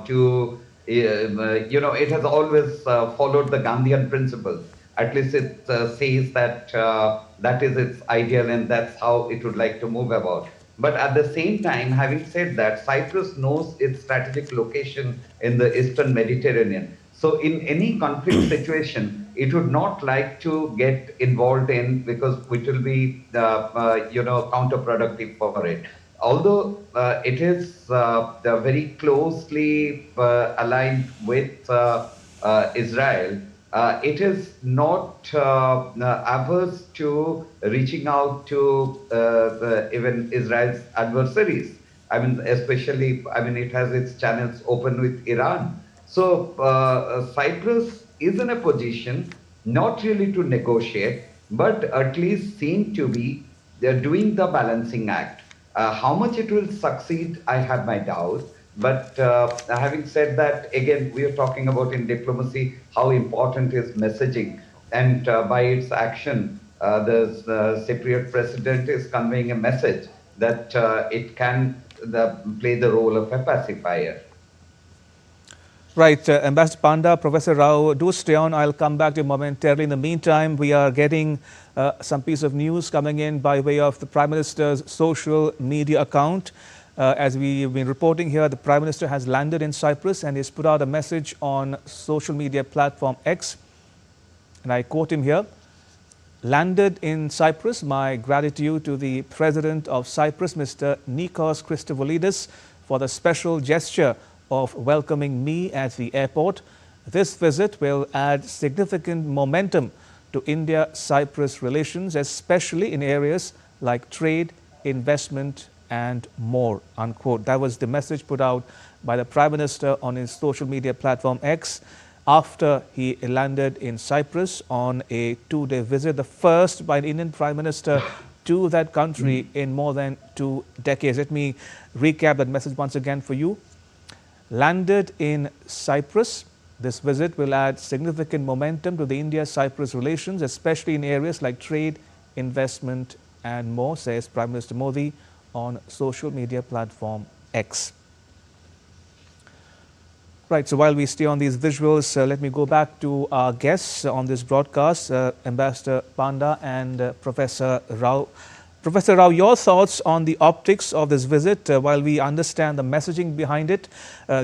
Speaker 6: to, it has always followed the Gandhian principles. At least it says that that is its ideal and that's how it would like to move about. But at the same time, having said that, Cyprus knows its strategic location in the Eastern Mediterranean. So in any conflict situation, it would not like to get involved in, because it will be, counterproductive for it. Although it is very closely aligned with Israel, it is not averse to reaching out to even Israel's adversaries. Especially, it has its channels open with Iran. So Cyprus is in a position not really to negotiate, but at least seem to be doing the balancing act. How much it will succeed, I have my doubts. But having said that, again, we are talking about in diplomacy how important is messaging. And by its action, the Cypriot president is conveying a message that it can play the role of a pacifier.
Speaker 1: Right, Ambassador Panda, Professor Rao, do stay on. I'll come back to you momentarily. In the meantime, we are getting some piece of news coming in by way of the Prime Minister's social media account. As we've been reporting here, the Prime Minister has landed in Cyprus and has put out a message on social media platform X. And I quote him here, landed in Cyprus, my gratitude to the President of Cyprus, Mr. Nikos Christovoulidis, for the special gesture of welcoming me at the airport. This visit will add significant momentum to India-Cyprus relations, especially in areas like trade, investment, and more, unquote. That was the message put out by the Prime Minister on his social media platform X after he landed in Cyprus on a two-day visit, the first by an Indian Prime Minister to that country in more than 2 decades. Let me recap that message once again for you. Landed in Cyprus, this visit will add significant momentum to the India-Cyprus relations, especially in areas like trade, investment, and more, says Prime Minister Modi on social media platform X. Right, so while we stay on these visuals, let me go back to our guests on this broadcast, Ambassador Panda and Professor Rao. Professor Rao, your thoughts on the optics of this visit, while we understand the messaging behind it,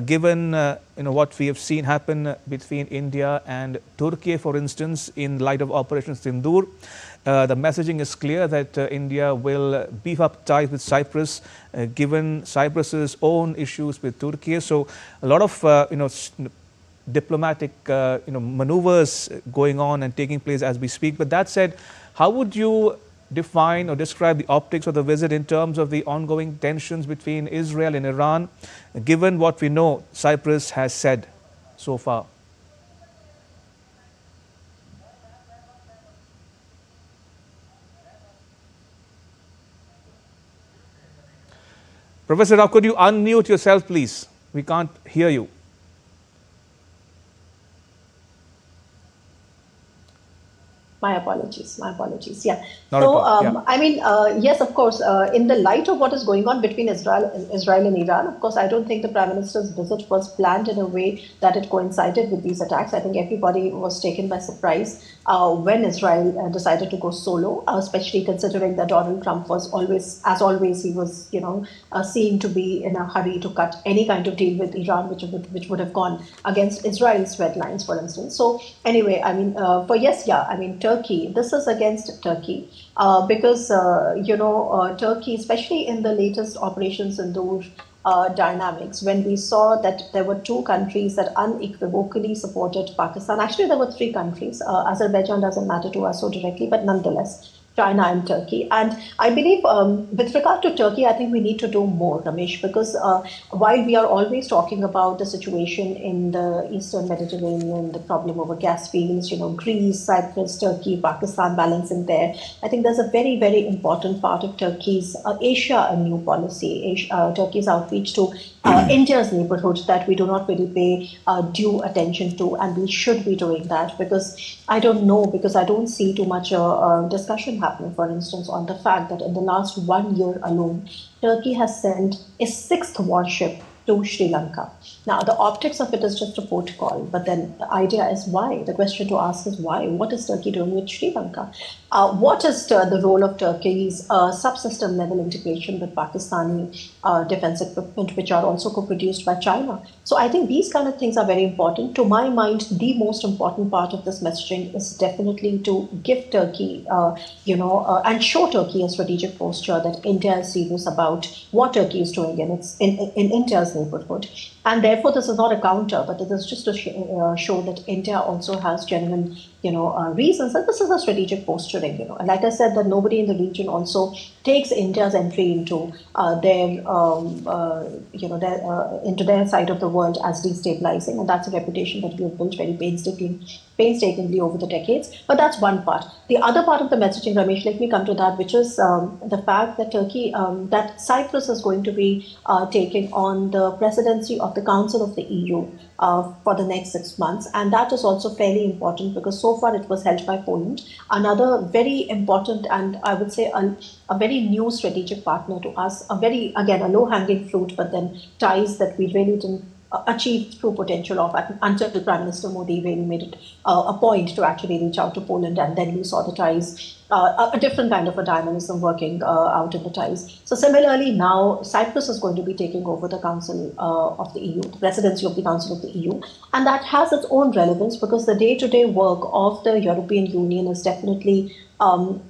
Speaker 1: given what we have seen happen between India and Turkey, for instance, in light of Operation Sindoor. The messaging is clear that India will beef up ties with Cyprus, given Cyprus's own issues with Turkey. So a lot of diplomatic maneuvers going on and taking place as we speak. But that said, how would you define or describe the optics of the visit in terms of the ongoing tensions between Israel and Iran, given what we know Cyprus has said so far? Professor Rao, could you unmute yourself, please? We can't hear you.
Speaker 7: My apologies. My apologies. Yeah.
Speaker 1: Yeah.
Speaker 7: I mean, yes, of course, in the light of what is going on between Israel and Iran, of course, I don't think the Prime Minister's visit was planned in a way that it coincided with these attacks. I think everybody was taken by surprise when Israel decided to go solo, especially considering that Donald Trump was as always, he was, seen to be in a hurry to cut any kind of deal with Iran, which would have gone against Israel's red lines, for instance. So anyway, I mean, Turkey, this is against Turkey because, Turkey, especially in the latest Operation Sindoor dynamics, when we saw that there were two countries that unequivocally supported Pakistan. Actually, there were three countries. Azerbaijan doesn't matter to us so directly, but nonetheless, China and Turkey. And I believe with regard to Turkey, I think we need to do more, Ramesh, because while we are always talking about the situation in the Eastern Mediterranean, the problem over gas fields, Greece, Cyprus, Turkey, Pakistan balancing there, I think there's a very, very important part of Turkey's Asia Anew policy, Turkey's outreach to India's neighborhood that we do not really pay due attention to, and we should be doing that because I don't see too much discussion happening, for instance, on the fact that in the last 1 year alone, Turkey has sent a 6th warship to Sri Lanka. Now, the optics of it is just a port call, but then the idea is why? The question to ask is why? What is Turkey doing with Sri Lanka? What is the role of Turkey's subsystem level integration with Pakistani defense equipment, which are also co-produced by China? So I think these kind of things are very important. To my mind, the most important part of this messaging is definitely to give Turkey, and show Turkey a strategic posture that India is serious about what Turkey is doing in India's neighborhood. And therefore, this is not a counter, but it is just to show that India also has genuine, reasons that this is a strategic posturing. And like I said, that nobody in the region also takes India's entry into into their side of the world as destabilizing, and that's a reputation that we have built very painstakingly over the decades. But that's one part. The other part of the messaging, Ramesh, let me come to that, which is the fact that that Cyprus is going to be taking on the presidency of the Council of the EU for the next 6 months. And that is also fairly important because so far it was held by Poland, another very important and I would say a very new strategic partner to us, a low-hanging fruit, but then ties that we really didn't achieve true potential of until Prime Minister Modi really made it a point to actually reach out to Poland, and then we saw the ties, a different kind of a dynamism working out in the ties. So similarly, now Cyprus is going to be taking over the Council of the EU, the presidency of the Council of the EU, and that has its own relevance because the day-to-day work of the European Union is definitely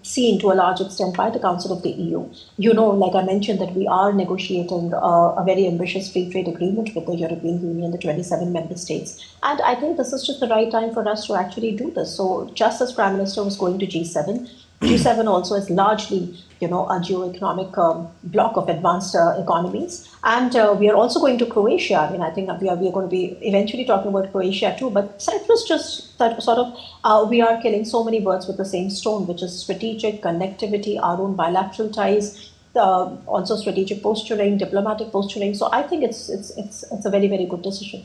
Speaker 7: seen to a large extent by the Council of the EU. Like I mentioned, that we are negotiating a very ambitious free trade agreement with the European Union, the 27 member states. And I think this is just the right time for us to actually do this. So just as Prime Minister was going to G7, G7 also is largely, a geo-economic bloc of advanced economies. And we are also going to Croatia. I mean, I think we are going to be eventually talking about Croatia too. But Cyprus just we are killing so many birds with the same stone, which is strategic connectivity, our own bilateral ties, also strategic posturing, diplomatic posturing. So I think it's a very, very good decision.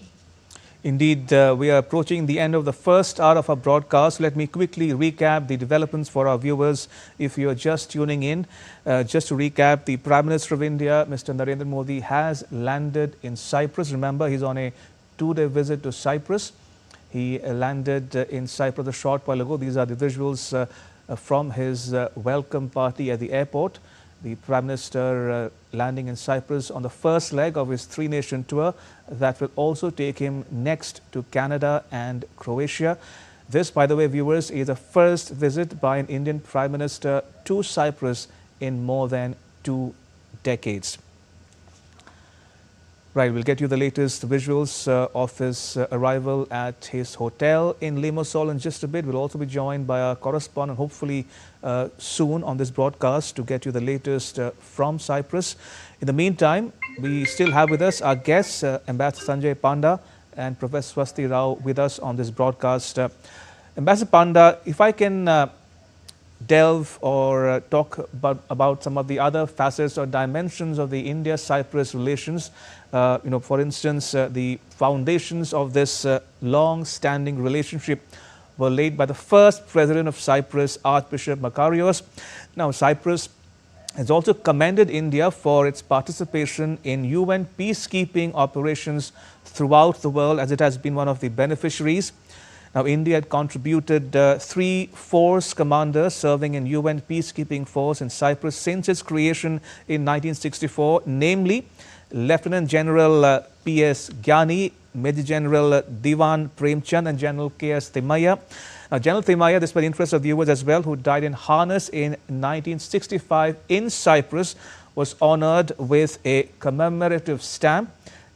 Speaker 1: Indeed, we are approaching the end of the first hour of our broadcast. Let me quickly recap the developments for our viewers if you are just tuning in. Just to recap, the Prime Minister of India, Mr. Narendra Modi, has landed in Cyprus. Remember, he's on a 2-day visit to Cyprus. He landed in Cyprus a short while ago. These are the visuals from his welcome party at the airport. The Prime Minister landing in Cyprus on the first leg of his 3-nation tour that will also take him next to Canada and Croatia. This, by the way, viewers, is the first visit by an Indian Prime Minister to Cyprus in more than 2 decades. Right, we'll get you the latest visuals of his arrival at his hotel in Limassol in just a bit. We'll also be joined by our correspondent, hopefully soon on this broadcast, to get you the latest from Cyprus. In the meantime, we still have with us our guests, Ambassador Sanjay Panda and Professor Swasti Rao, with us on this broadcast. Ambassador Panda, if I can delve or talk about some of the other facets or dimensions of the India-Cyprus relations. For instance, the foundations of this long-standing relationship were laid by the first president of Cyprus, Archbishop Makarios. Now, Cyprus has also commended India for its participation in UN peacekeeping operations throughout the world, as it has been one of the beneficiaries. Now, India had contributed 3 force commanders serving in UN peacekeeping force in Cyprus since its creation in 1964, namely Lieutenant General P.S. Gyani, Major General Diwan Premchand and General K.S. Thimaya. Now, General Thimaya, this for the interest of viewers as well, who died in harness in 1965 in Cyprus, was honored with a commemorative stamp,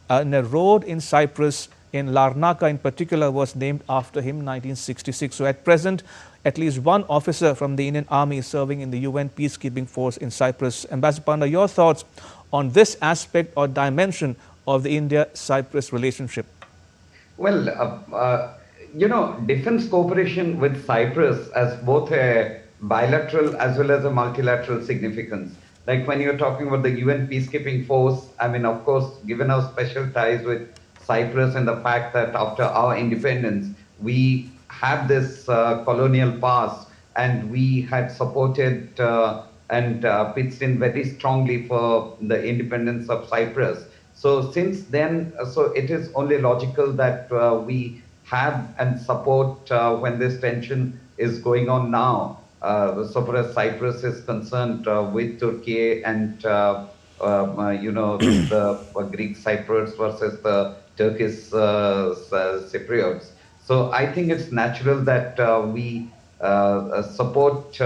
Speaker 1: and a road in Cyprus in Larnaca in particular was named after him in 1966. So at present, at least one officer from the Indian Army is serving in the UN peacekeeping force in Cyprus. Ambassador Panda, your thoughts on this aspect or dimension of the India-Cyprus relationship?
Speaker 6: Well, defense cooperation with Cyprus has both a bilateral as well as a multilateral significance. Like when you're talking about the UN peacekeeping force, I mean, of course, given our special ties with Cyprus and the fact that after our independence, we have this colonial past, and we had supported and pitched in very strongly for the independence of Cyprus. So since then, so it is only logical that we have and support when this tension is going on now. So far as Cyprus is concerned, with Turkey and the Greek Cypriots versus the Turkish Cypriots. So I think it's natural that we support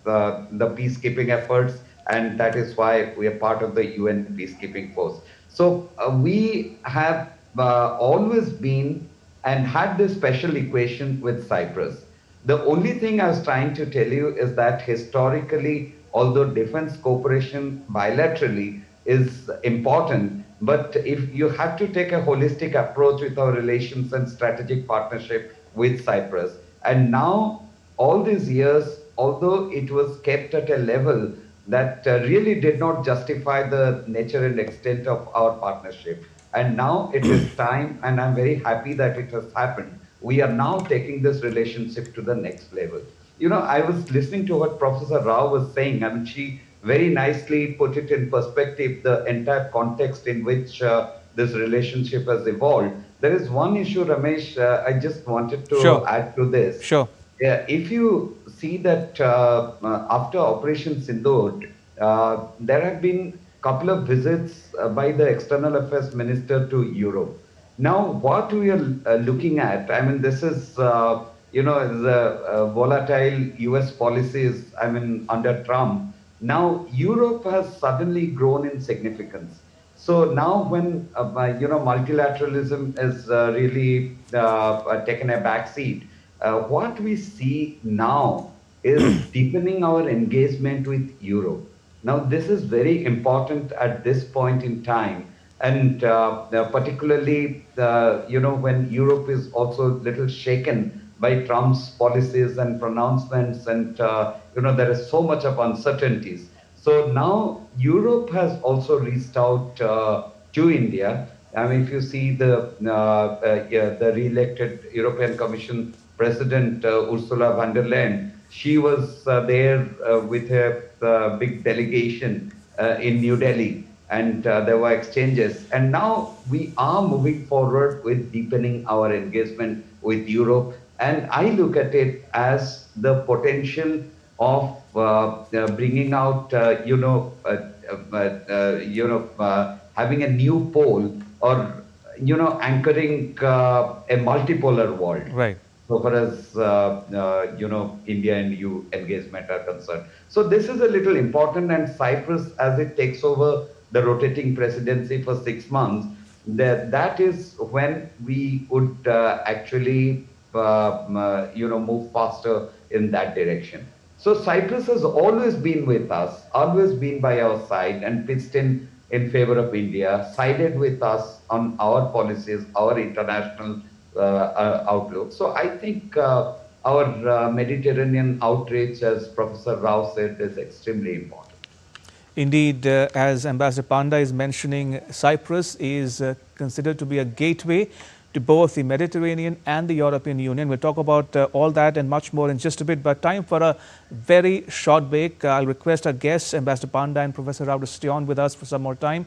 Speaker 6: the peacekeeping efforts, and that is why we are part of the UN peacekeeping force. So we have always been and had this special equation with Cyprus. The only thing I was trying to tell you is that historically, although defense cooperation bilaterally is important, but if you have to take a holistic approach with our relations and strategic partnership with Cyprus. And now, all these years, although it was kept at a level that really did not justify the nature and extent of our partnership. And now it is time, and I'm very happy that it has happened. We are now taking this relationship to the next level. I was listening to what Professor Rao was saying, and she very nicely put it in perspective, the entire context in which this relationship has evolved. There is one issue, Ramesh, I just wanted to add to this.
Speaker 1: Sure.
Speaker 6: If you see that after Operation Sindoor, there have been a couple of visits by the External Affairs Minister to Europe. Now, what we are looking at, I mean, this is, the volatile US policies, I mean, under Trump. Now, Europe has suddenly grown in significance. So now when, multilateralism is really taken a back seat, what we see now is deepening our engagement with Europe. Now, this is very important at this point in time. And particularly, when Europe is also a little shaken by Trump's policies and pronouncements, and there is so much of uncertainties. So now Europe has also reached out to India. I mean, if you see the re-elected European Commission President Ursula von der Leyen, she was there with a big delegation in New Delhi. And there were exchanges. And now we are moving forward with deepening our engagement with Europe. And I look at it as the potential of bringing out, having a new pole, or, anchoring a multipolar world.
Speaker 1: Right.
Speaker 6: So far as, India and EU engagement are concerned. So this is a little important, and Cyprus, as it takes over the rotating presidency for 6 months, that is when we would actually move faster in that direction. So Cyprus has always been with us, always been by our side, and pitched in favor of India, sided with us on our policies, our international outlook. So I think our Mediterranean outreach, as Professor Rao said, is extremely important.
Speaker 1: Indeed, as Ambassador Panda is mentioning, Cyprus is considered to be a gateway to both the Mediterranean and the European Union. We'll talk about all that and much more in just a bit, but time for a very short break. I'll request our guests, Ambassador Panda and Professor Rao, to stay on with us for some more time.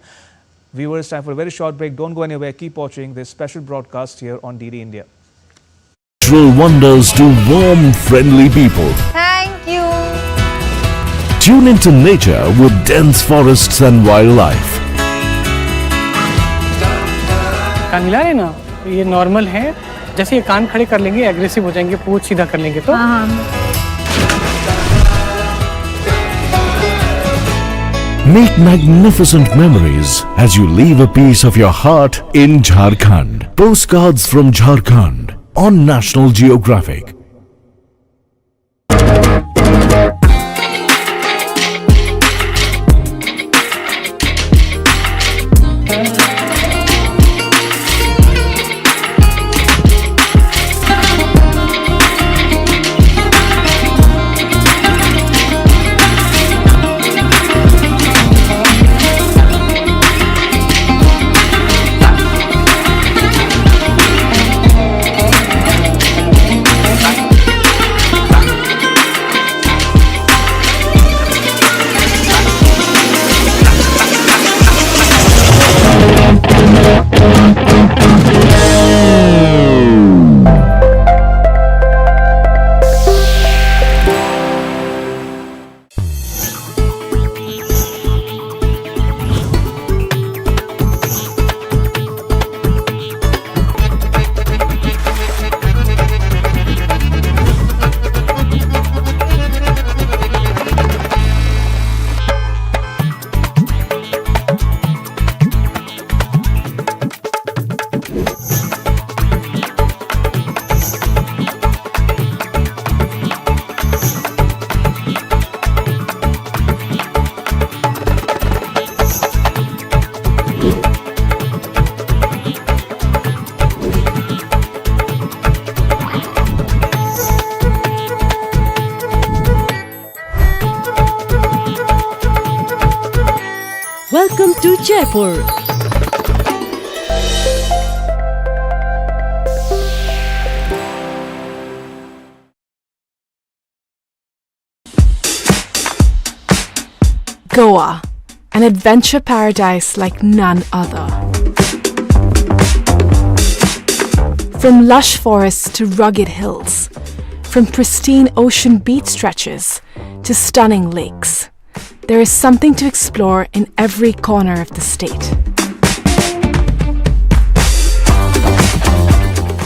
Speaker 1: Viewers, time for a very short break. Don't go anywhere. Keep watching this special broadcast here on DD India.
Speaker 8: Natural wonders to warm, friendly people.
Speaker 9: Thank you.
Speaker 8: Tune into nature with dense forests and wildlife.
Speaker 10: कान हिला रहे ना, ये normal है. जैसे ये कान खड़े कर लेंगे, एग्रेसिव हो जाएंगे, पूंछ सीधा कर लेंगे तो.
Speaker 8: Make magnificent memories as you leave a piece of your heart in Jharkhand. Postcards from Jharkhand on National Geographic.
Speaker 11: Welcome to Jaipur. Goa, an adventure paradise like none other. From lush forests to rugged hills, from pristine ocean beach stretches to stunning lakes, there is something to explore in every corner of the state.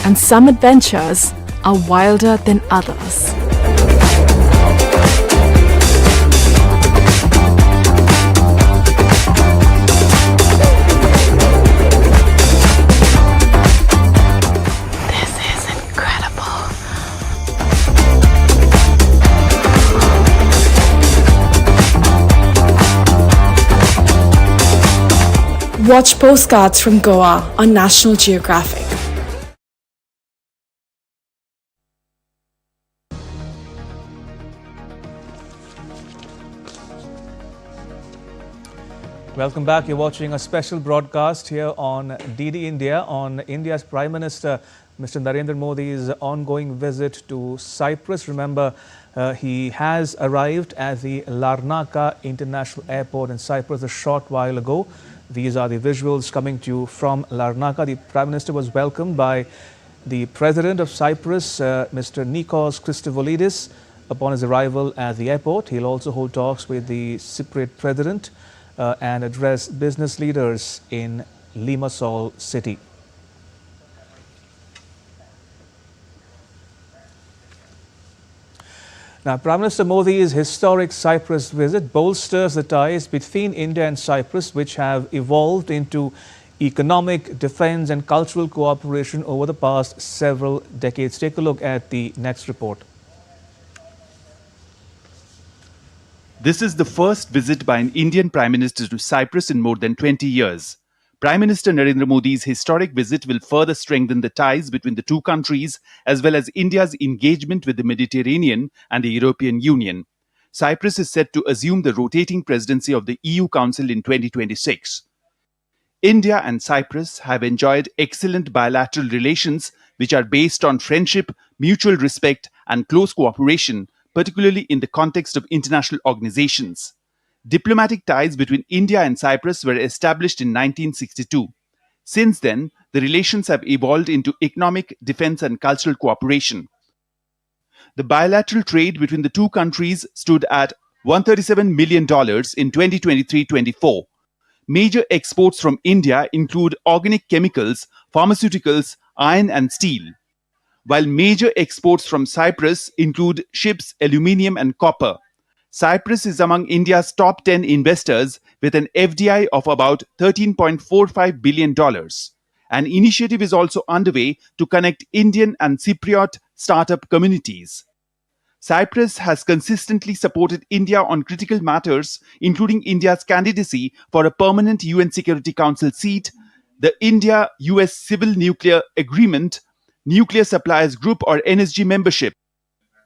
Speaker 11: And some adventures are wilder than others. Watch Postcards from Goa on National Geographic.
Speaker 1: Welcome back. You're watching a special broadcast here on DD India on India's Prime Minister, Mr. Narendra Modi's ongoing visit to Cyprus. Remember, he has arrived at the Larnaca International Airport in Cyprus a short while ago. These are the visuals coming to you from Larnaca. The Prime Minister was welcomed by the President of Cyprus, Mr. Nikos Christovolidis, upon his arrival at the airport. He'll also hold talks with the Cypriot President and address business leaders in Limassol city. Now, Prime Minister Modi's historic Cyprus visit bolsters the ties between India and Cyprus, which have evolved into economic, defense and cultural cooperation over the past several decades. Take a look at the next report.
Speaker 2: This is the first visit by an Indian Prime Minister to Cyprus in more than 20 years. Prime Minister Narendra Modi's historic visit will further strengthen the ties between the two countries, as well as India's engagement with the Mediterranean and the European Union. Cyprus is set to assume the rotating presidency of the EU Council in 2026. India and Cyprus have enjoyed excellent bilateral relations, which are based on friendship, mutual respect, and close cooperation, particularly in the context of international organizations. Diplomatic ties between India and Cyprus were established in 1962. Since then, the relations have evolved into economic, defense, and cultural cooperation. The bilateral trade between the two countries stood at $137 million in 2023-24. Major exports from India include organic chemicals, pharmaceuticals, iron, and steel, while major exports from Cyprus include ships, aluminium, and copper. Cyprus is among India's top 10 investors with an FDI of about $13.45 billion. An initiative is also underway to connect Indian and Cypriot startup communities. Cyprus has consistently supported India on critical matters, including India's candidacy for a permanent UN Security Council seat, the India-US Civil Nuclear Agreement, Nuclear Suppliers Group or NSG membership.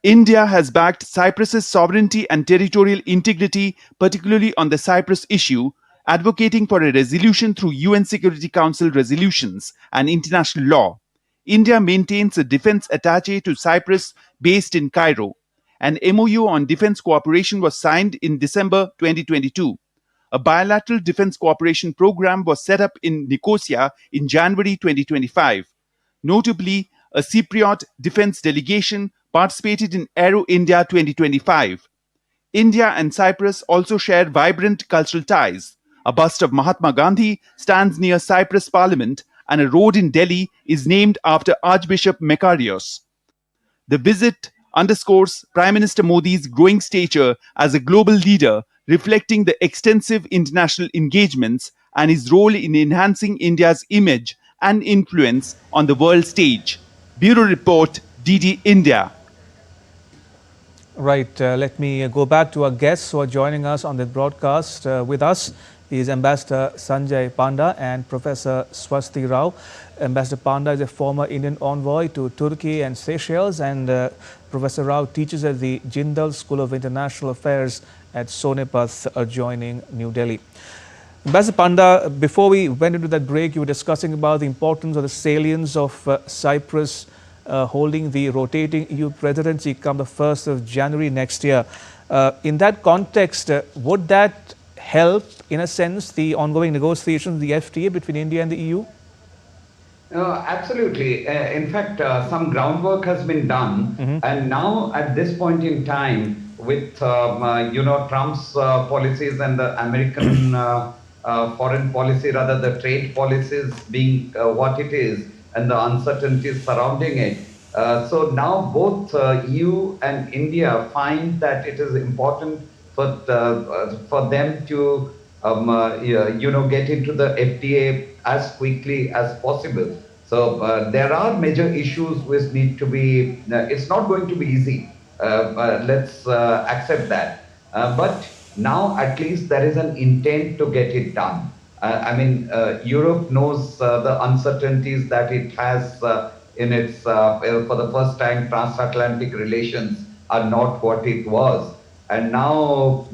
Speaker 2: India has backed Cyprus's sovereignty and territorial integrity, particularly on the Cyprus issue, advocating for a resolution through UN Security Council resolutions and international law. India maintains a defense attaché to Cyprus based in Cairo. An MOU on defense cooperation was signed in December 2022. A bilateral defense cooperation program was set up in Nicosia in January 2025. Notably, a Cypriot defense delegation participated in Aero India 2025. India and Cyprus also share vibrant cultural ties. A bust of Mahatma Gandhi stands near Cyprus Parliament, and a road in Delhi is named after Archbishop Makarios. The visit underscores Prime Minister Modi's growing stature as a global leader, reflecting the extensive international engagements and his role in enhancing India's image and influence on the world stage. Bureau Report, DD India.
Speaker 1: Right, let me go back to our guests who are joining us on this broadcast. With us is Ambassador Sanjay Panda and Professor Swasti Rao. Ambassador Panda is a former Indian envoy to Turkey and Seychelles, and Professor Rao teaches at the Jindal School of International Affairs at Sonipat, adjoining New Delhi. Ambassador Panda, before we went into that break, you were discussing about the importance of the salience of Cyprus holding the rotating EU presidency come the 1st of January next year. In that context, would that help, in a sense, the ongoing negotiations, the FTA between India and the EU?
Speaker 6: Absolutely. In fact, some groundwork has been done, and now at this point in time, with Trump's policies and the American foreign policy, rather the trade policies being what it is, and the uncertainties surrounding it. So now both EU and India find that it is important for them to get into the FTA as quickly as possible. So there are major issues which need to be, it's not going to be easy. Let's accept that. But now at least there is an intent to get it done. Europe knows the uncertainties that it has in its, for the first time, transatlantic relations are not what it was. And now,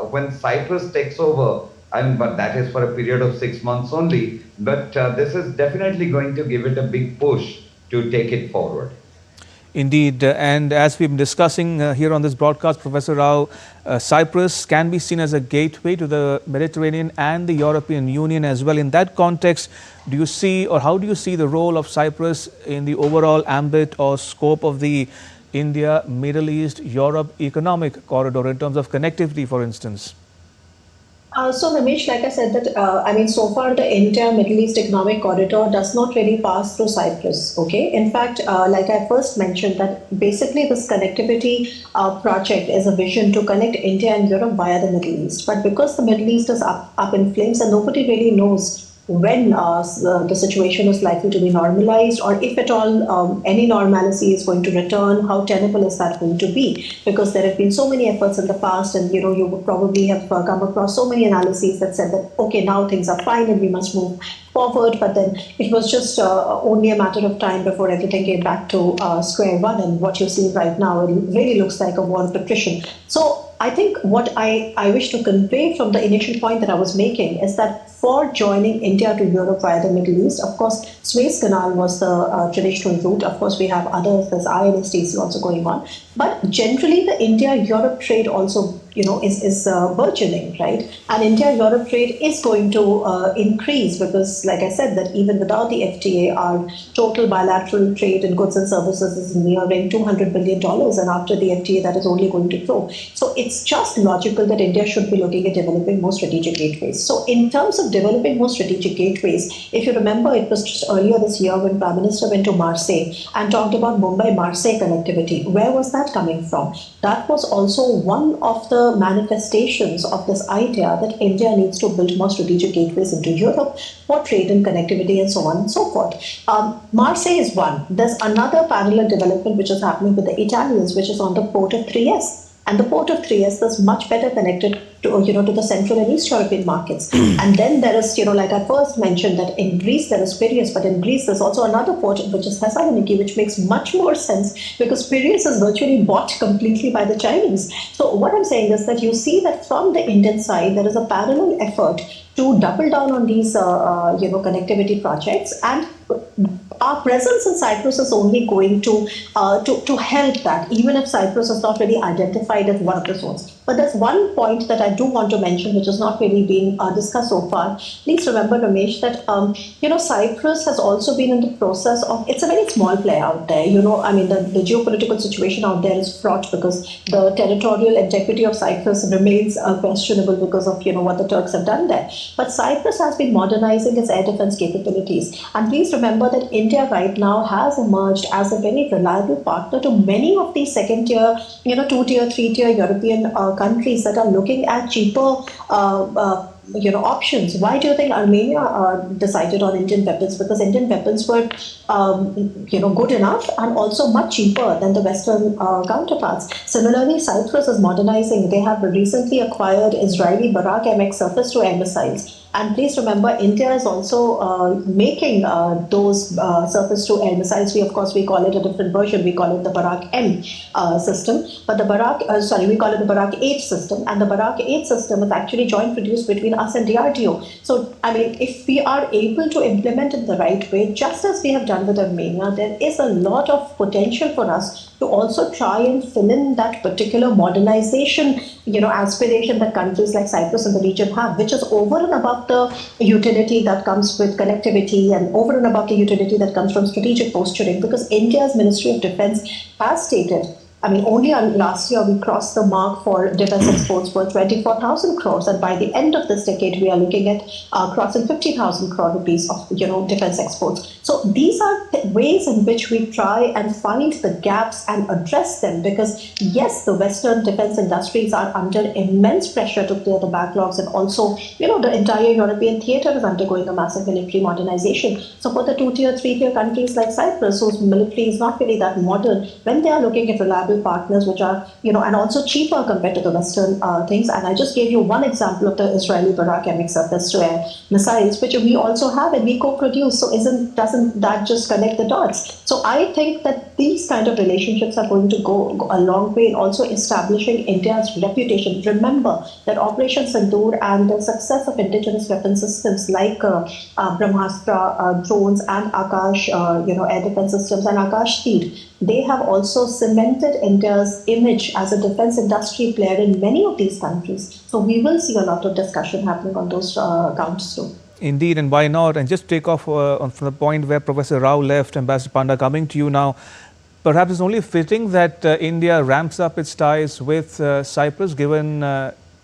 Speaker 6: when Cyprus takes over, but that is for a period of 6 months only, but this is definitely going to give it a big push to take it forward.
Speaker 1: Indeed, and as we've been discussing here on this broadcast, Professor Rao, Cyprus can be seen as a gateway to the Mediterranean and the European Union as well. In that context, do you see, or how do you see the role of Cyprus in the overall ambit or scope of the India, Middle East, Europe economic corridor in terms of connectivity, for instance?
Speaker 7: So Ramesh, like I said, that I mean, so far the India-Middle East Economic Corridor does not really pass through Cyprus. Okay, in fact, like I first mentioned, that basically this connectivity project is a vision to connect India and Europe via the Middle East. But because the Middle East is up in flames and nobody really knows when the situation is likely to be normalized, or if at all any normalcy is going to return, how tenable is that going to be? Because there have been so many efforts in the past, and you would probably have come across so many analyses that said that, okay, now things are fine and we must move forward, but then it was just only a matter of time before everything came back to square one, and what you're seeing right now, it really looks like a war of attrition. So I think what I wish to convey from the initial point that I was making is that for joining India to Europe via the Middle East, of course, Suez Canal was the traditional route. Of course, we have others, there's INSTC also going on. But generally, the India-Europe trade also, is burgeoning, right? And India-Europe trade is going to increase because, like I said, that even without the FTA, our total bilateral trade in goods and services is nearing $200 billion. And after the FTA, that is only going to grow. So it's just logical that India should be looking at developing more strategic gateways. So in terms of developing more strategic gateways, if you remember, it was just earlier this year when Prime Minister went to Marseille and talked about Mumbai-Marseille connectivity. Where was that coming from? That was also one of the manifestations of this idea that India needs to build more strategic gateways into Europe for trade and connectivity and so on and so forth. Marseille is one. There's another parallel development which is happening with the Italians, which is on the port of Trieste. And the port of Trieste is much better connected to, to the Central and East European markets. And then there is, like I first mentioned, that in Greece there is Piraeus, but in Greece there's also another port, which is Thessaloniki, which makes much more sense because Piraeus is virtually bought completely by the Chinese. So what I'm saying is that you see that from the Indian side, there is a parallel effort to double down on these, connectivity projects, and our presence in Cyprus is only going to help that, even if Cyprus is not really identified as one of the zones. But there's one point that I do want to mention, which has not really been discussed so far. Please remember, Ramesh, that Cyprus has also been in the process of. It's a very small player out there. The geopolitical situation out there is fraught because the territorial integrity of Cyprus remains questionable because of what the Turks have done there. But Cyprus has been modernizing its air defense capabilities, and please remember that India right now has emerged as a very reliable partner to many of these second-tier, two-tier, three-tier European countries that are looking at cheaper options. Why do you think Armenia decided on Indian weapons? Because Indian weapons were, good enough and also much cheaper than the Western counterparts. Similarly, Cyprus is modernizing. They have recently acquired Israeli Barak MX surface-to-air missiles. And please remember, India is also making those surface-to-air missiles. We call it a different version. We call it the Barak M system. But the we call it the Barak 8 system. And the Barak 8 system is actually joint produced between us and DRDO. So, if we are able to implement it the right way, just as we have done with Armenia, there is a lot of potential for us to also try and fill in that particular modernization, aspiration that countries like Cyprus and the region have, which is over and above the utility that comes with connectivity and over and above the utility that comes from strategic posturing, because India's Ministry of Defense has stated, only last year we crossed the mark for defense exports worth 24,000 crores, and by the end of this decade we are looking at crossing 50,000 crore rupees of defense exports. So these are ways in which we try and find the gaps and address them, because yes, the Western defense industries are under immense pressure to clear the backlogs, and also the entire European theatre is undergoing a massive military modernization. So for the two-tier, three-tier countries like Cyprus, whose military is not really that modern, when they are looking at reliable partners which are, and also cheaper compared to the Western things. And I just gave you one example of the Israeli Barak MX surface-to-air missiles, which we also have and we co-produce. So doesn't that just connect the dots? So I think that these kind of relationships are going to go a long way in also establishing India's reputation. Remember that Operation Sindoor and the success of indigenous weapon systems like Brahmastra drones and Akash, air defense systems and Akash Speed, they have also cemented India's image as a defense industry player in many of these countries. So we will see a lot of discussion happening on those counts too.
Speaker 1: Indeed, and why not? And just take off from the point where Professor Rao left, Ambassador Panda, coming to you now. Perhaps it's only fitting that India ramps up its ties with Cyprus, given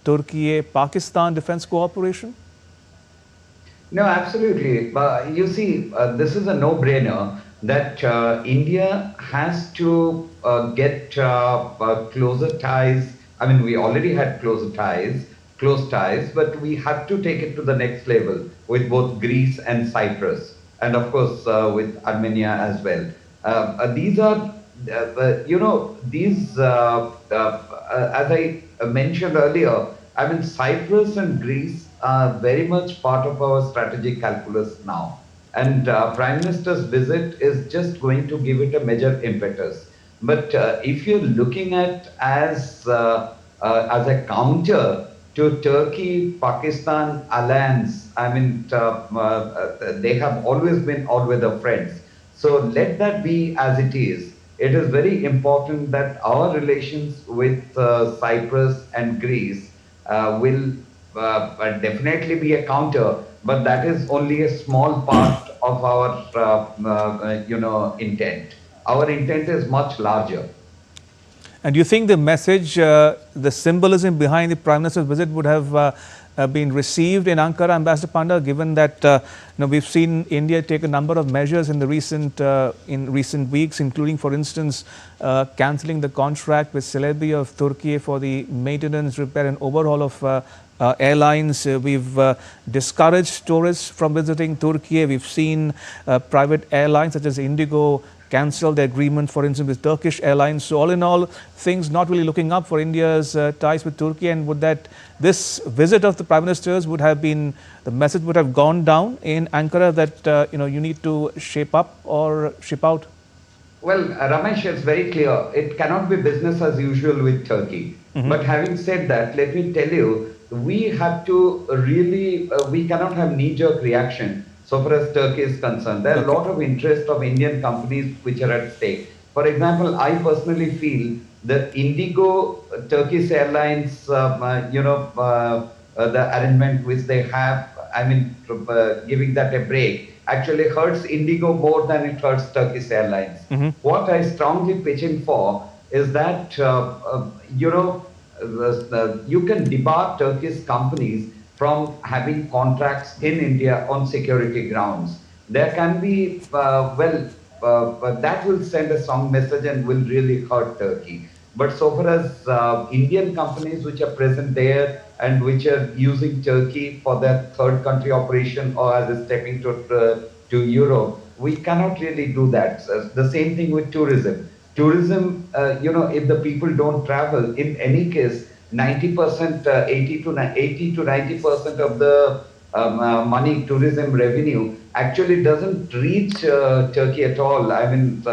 Speaker 1: Turkey-Pakistan defense cooperation?
Speaker 6: No, absolutely. You see, this is a no-brainer that India has to get closer ties. I mean, we already had close ties, but we have to take it to the next level with both Greece and Cyprus, and of course with Armenia as well. These are, as I mentioned earlier, I mean, Cyprus and Greece are very much part of our strategic calculus now. And Prime Minister's visit is just going to give it a major impetus. But if you're looking at as a counter to Turkey-Pakistan alliance, I mean, they have always been all-weather friends. So let that be as it is. It is very important that our relations with Cyprus and Greece will definitely be a counter, but that is only a small part of our intent. Our intent is much larger.
Speaker 1: And do you think the message, the symbolism behind the Prime Minister's visit would have been received in Ankara, Ambassador Panda, given that we've seen India take a number of measures in the recent weeks, including, for instance, cancelling the contract with Celebi of Turkey for the maintenance, repair and overhaul of airlines. We've discouraged tourists from visiting Turkey. We've seen private airlines such as Indigo cancel the agreement, for instance, with Turkish Airlines. So all in all, things not really looking up for India's ties with Turkey. And would that this visit of the Prime Ministers would have been, the message would have gone down in Ankara that you need to shape up or ship out?
Speaker 6: Well, Ramesh, it's very clear. It cannot be business as usual with Turkey. But having said that, let me tell you, we have to really, we cannot have knee-jerk reaction so far as Turkey is concerned. There are a lot of interest of Indian companies which are at stake. For example, I personally feel the Indigo Turkish Airlines, the arrangement which they have, I mean, giving that a break, actually hurts Indigo more than it hurts Turkish Airlines. What I strongly pitch in for is that, you can debar Turkish companies from having contracts in India on security grounds. There can be, that will send a strong message and will really hurt Turkey. But so far as Indian companies which are present there and which are using Turkey for their third country operation or as a stepping to Europe, we cannot really do that. The same thing with tourism. Tourism, if the people don't travel, in any case, 90%, 80 to 90% of the money, tourism revenue actually doesn't reach Turkey at all. I mean,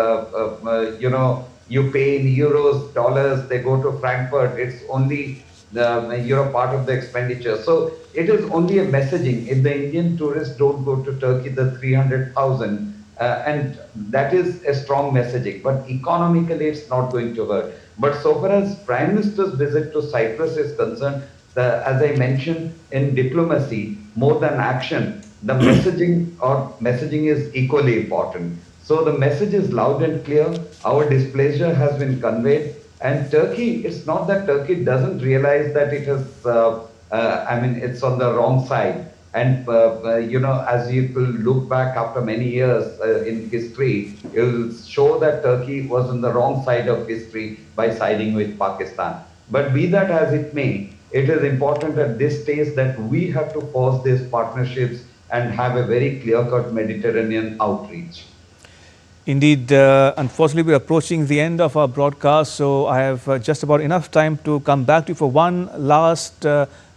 Speaker 6: you pay in euros, dollars, they go to Frankfurt. It's only part of the expenditure. So it is only a messaging. If the Indian tourists don't go to Turkey, the 300,000, and that is a strong messaging. But economically, it's not going to hurt. But so far as Prime Minister's visit to Cyprus is concerned, as I mentioned, in diplomacy, more than action, the messaging is equally important. So the message is loud and clear. Our displeasure has been conveyed. And Turkey, it's not that Turkey doesn't realize that it has, it's on the wrong side. And, as you will look back after many years in history, it will show that Turkey was on the wrong side of history by siding with Pakistan. But be that as it may, it is important at this stage that we have to force these partnerships and have a very clear-cut Mediterranean outreach.
Speaker 1: Indeed, unfortunately, we're approaching the end of our broadcast, so I have just about enough time to come back to you for one last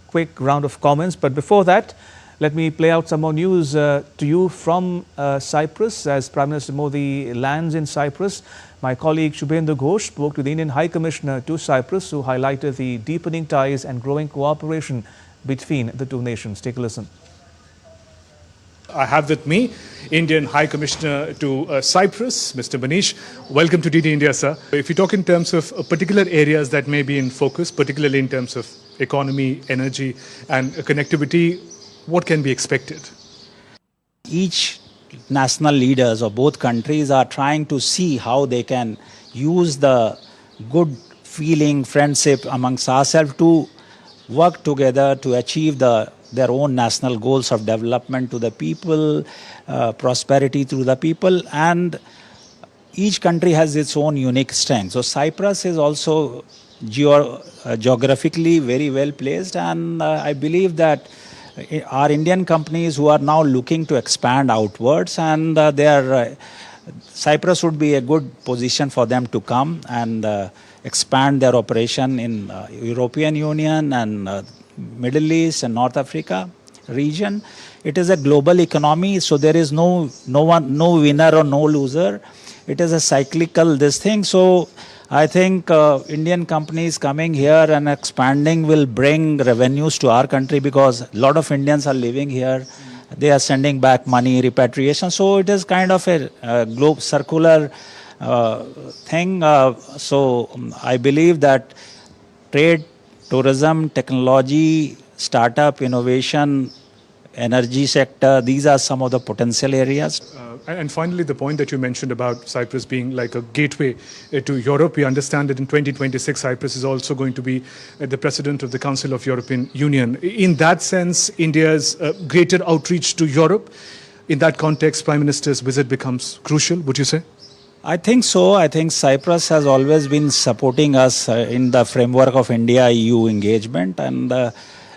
Speaker 1: quick round of comments. But before that, let me play out some more news to you from Cyprus. As Prime Minister Modi lands in Cyprus, my colleague Shubhendu Ghosh spoke to the Indian High Commissioner to Cyprus, who highlighted the deepening ties and growing cooperation between the two nations. Take a listen.
Speaker 3: I have with me Indian High Commissioner to Cyprus, Mr. Manish. Welcome to DD India, sir. If you talk in terms of particular areas that may be in focus, particularly in terms of economy, energy and connectivity, what can be expected?
Speaker 4: Each national leaders of both countries are trying to see how they can use the good feeling, friendship amongst ourselves to work together to achieve their own national goals of development to the people, prosperity to the people, and each country has its own unique strength. So Cyprus is also geographically very well placed, and I believe that our Indian companies who are now looking to expand outwards, and Cyprus would be a good position for them to come and expand their operation in European Union and Middle East and North Africa region. It is a global economy, so there is no winner or no loser. It is a cyclical this thing. So I think Indian companies coming here and expanding will bring revenues to our country, because a lot of Indians are living here. They are sending back money, repatriation. So it is kind of a globe circular thing. So I believe that trade, tourism, technology, startup, innovation, energy sector, these are some of the potential areas.
Speaker 3: And finally, the point that you mentioned about Cyprus being like a gateway to Europe, we understand that in 2026, Cyprus is also going to be the president of the Council of European Union. In that sense, India's greater outreach to Europe, in that context, Prime Minister's visit becomes crucial, would you say?
Speaker 4: I think so. I think Cyprus has always been supporting us in the framework of India-EU engagement. And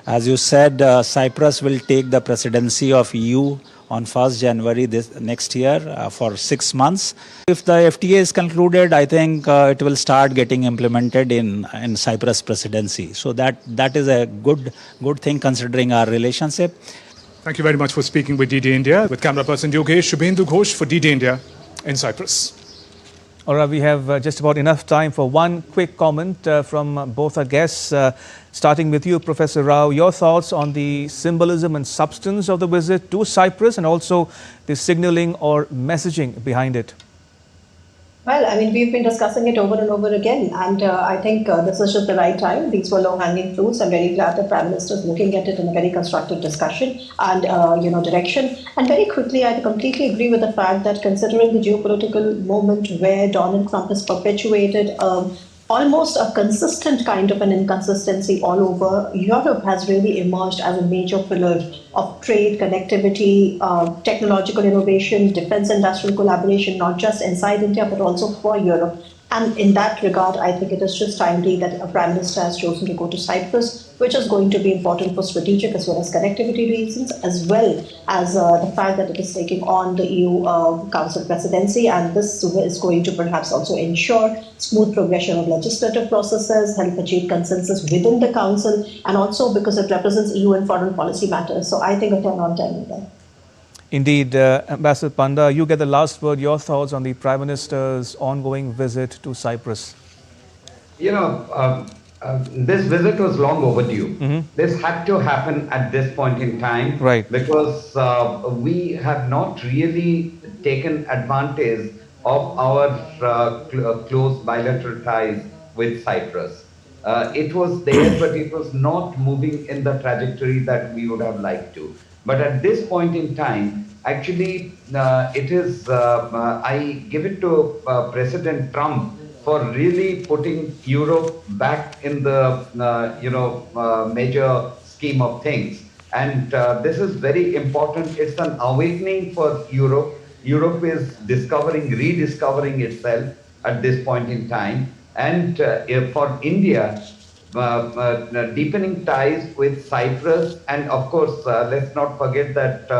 Speaker 4: as you said, Cyprus will take the presidency of EU on 1st January next year for 6 months. If the FTA is concluded, I think it will start getting implemented in Cyprus presidency. So that is a good thing considering our relationship.
Speaker 3: Thank you very much for speaking with DD India. With camera person Yogesh, Shubhendu Ghosh for DD India in Cyprus.
Speaker 1: All right, we have just about enough time for one quick comment from both our guests. Starting with you, Professor Rao, your thoughts on the symbolism and substance of the visit to Cyprus and also the signaling or messaging behind it.
Speaker 7: Well, I mean, we've been discussing it over and over again, and I think this is just the right time. These were low-hanging fruits. I'm very glad the Prime Minister is looking at it in a very constructive discussion and, direction. And very quickly, I completely agree with the fact that considering the geopolitical moment where Donald Trump has perpetuated almost a consistent kind of an inconsistency all over, Europe has really emerged as a major pillar of trade, connectivity, technological innovation, defense industrial collaboration, not just inside India, but also for Europe. And in that regard, I think it is just timely that a Prime Minister has chosen to go to Cyprus, which is going to be important for strategic as well as connectivity reasons, as well as the fact that it is taking on the EU Council presidency. And this is going to perhaps also ensure smooth progression of legislative processes, help achieve consensus within the Council, and also because it represents EU and foreign policy matters. So I think a 10 on 10 there.
Speaker 1: Indeed, Ambassador Panda, you get the last word. Your thoughts on the Prime Minister's ongoing visit to Cyprus?
Speaker 6: This visit was long overdue. This had to happen at this point in time,
Speaker 1: right?
Speaker 6: Because we have not really taken advantage of our close bilateral ties with Cyprus. It was there, but it was not moving in the trajectory that we would have liked to. But at this point in time, actually, it is, I give it to President Trump for really putting Europe back in the, major scheme of things. And this is very important. It's an awakening for Europe. Europe is rediscovering itself at this point in time. And for India, deepening ties with Cyprus, and of course, let's not forget that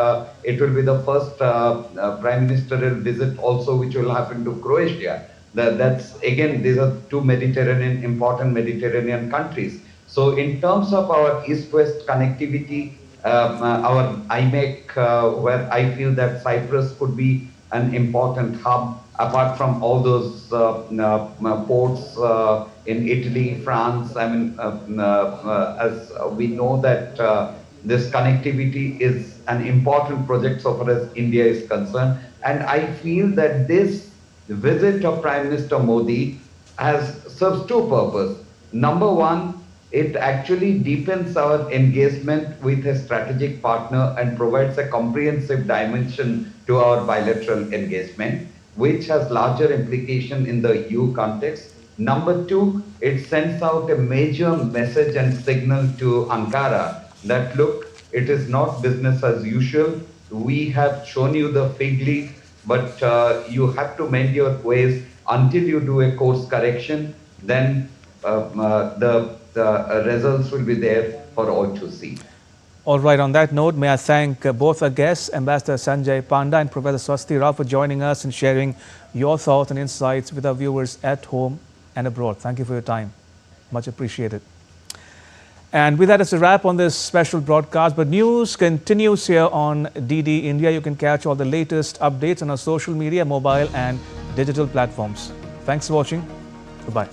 Speaker 6: it will be the first prime ministerial visit also which will happen to Croatia. That's again, these are two important Mediterranean countries. So in terms of our east-west connectivity, our IMEC, where I feel that Cyprus could be an important hub, apart from all those ports in Italy, France. I mean, as we know that this connectivity is an important project so far as India is concerned. And I feel that this visit of Prime Minister Modi serves two purposes. Number one, it actually deepens our engagement with a strategic partner and provides a comprehensive dimension to our bilateral engagement, which has larger implication in the EU context. Number two, it sends out a major message and signal to Ankara that, look, it is not business as usual. We have shown you the fig leaf, but you have to mend your ways until you do a course correction. Then the results will be there for all to see.
Speaker 1: All right, on that note, may I thank both our guests, Ambassador Sanjay Panda and Professor Swasti Rao, for joining us and sharing your thoughts and insights with our viewers at home and abroad. Thank you for your time. Much appreciated. And with that, it's a wrap on this special broadcast. But news continues here on DD India. You can catch all the latest updates on our social media, mobile and digital platforms. Thanks for watching. Goodbye.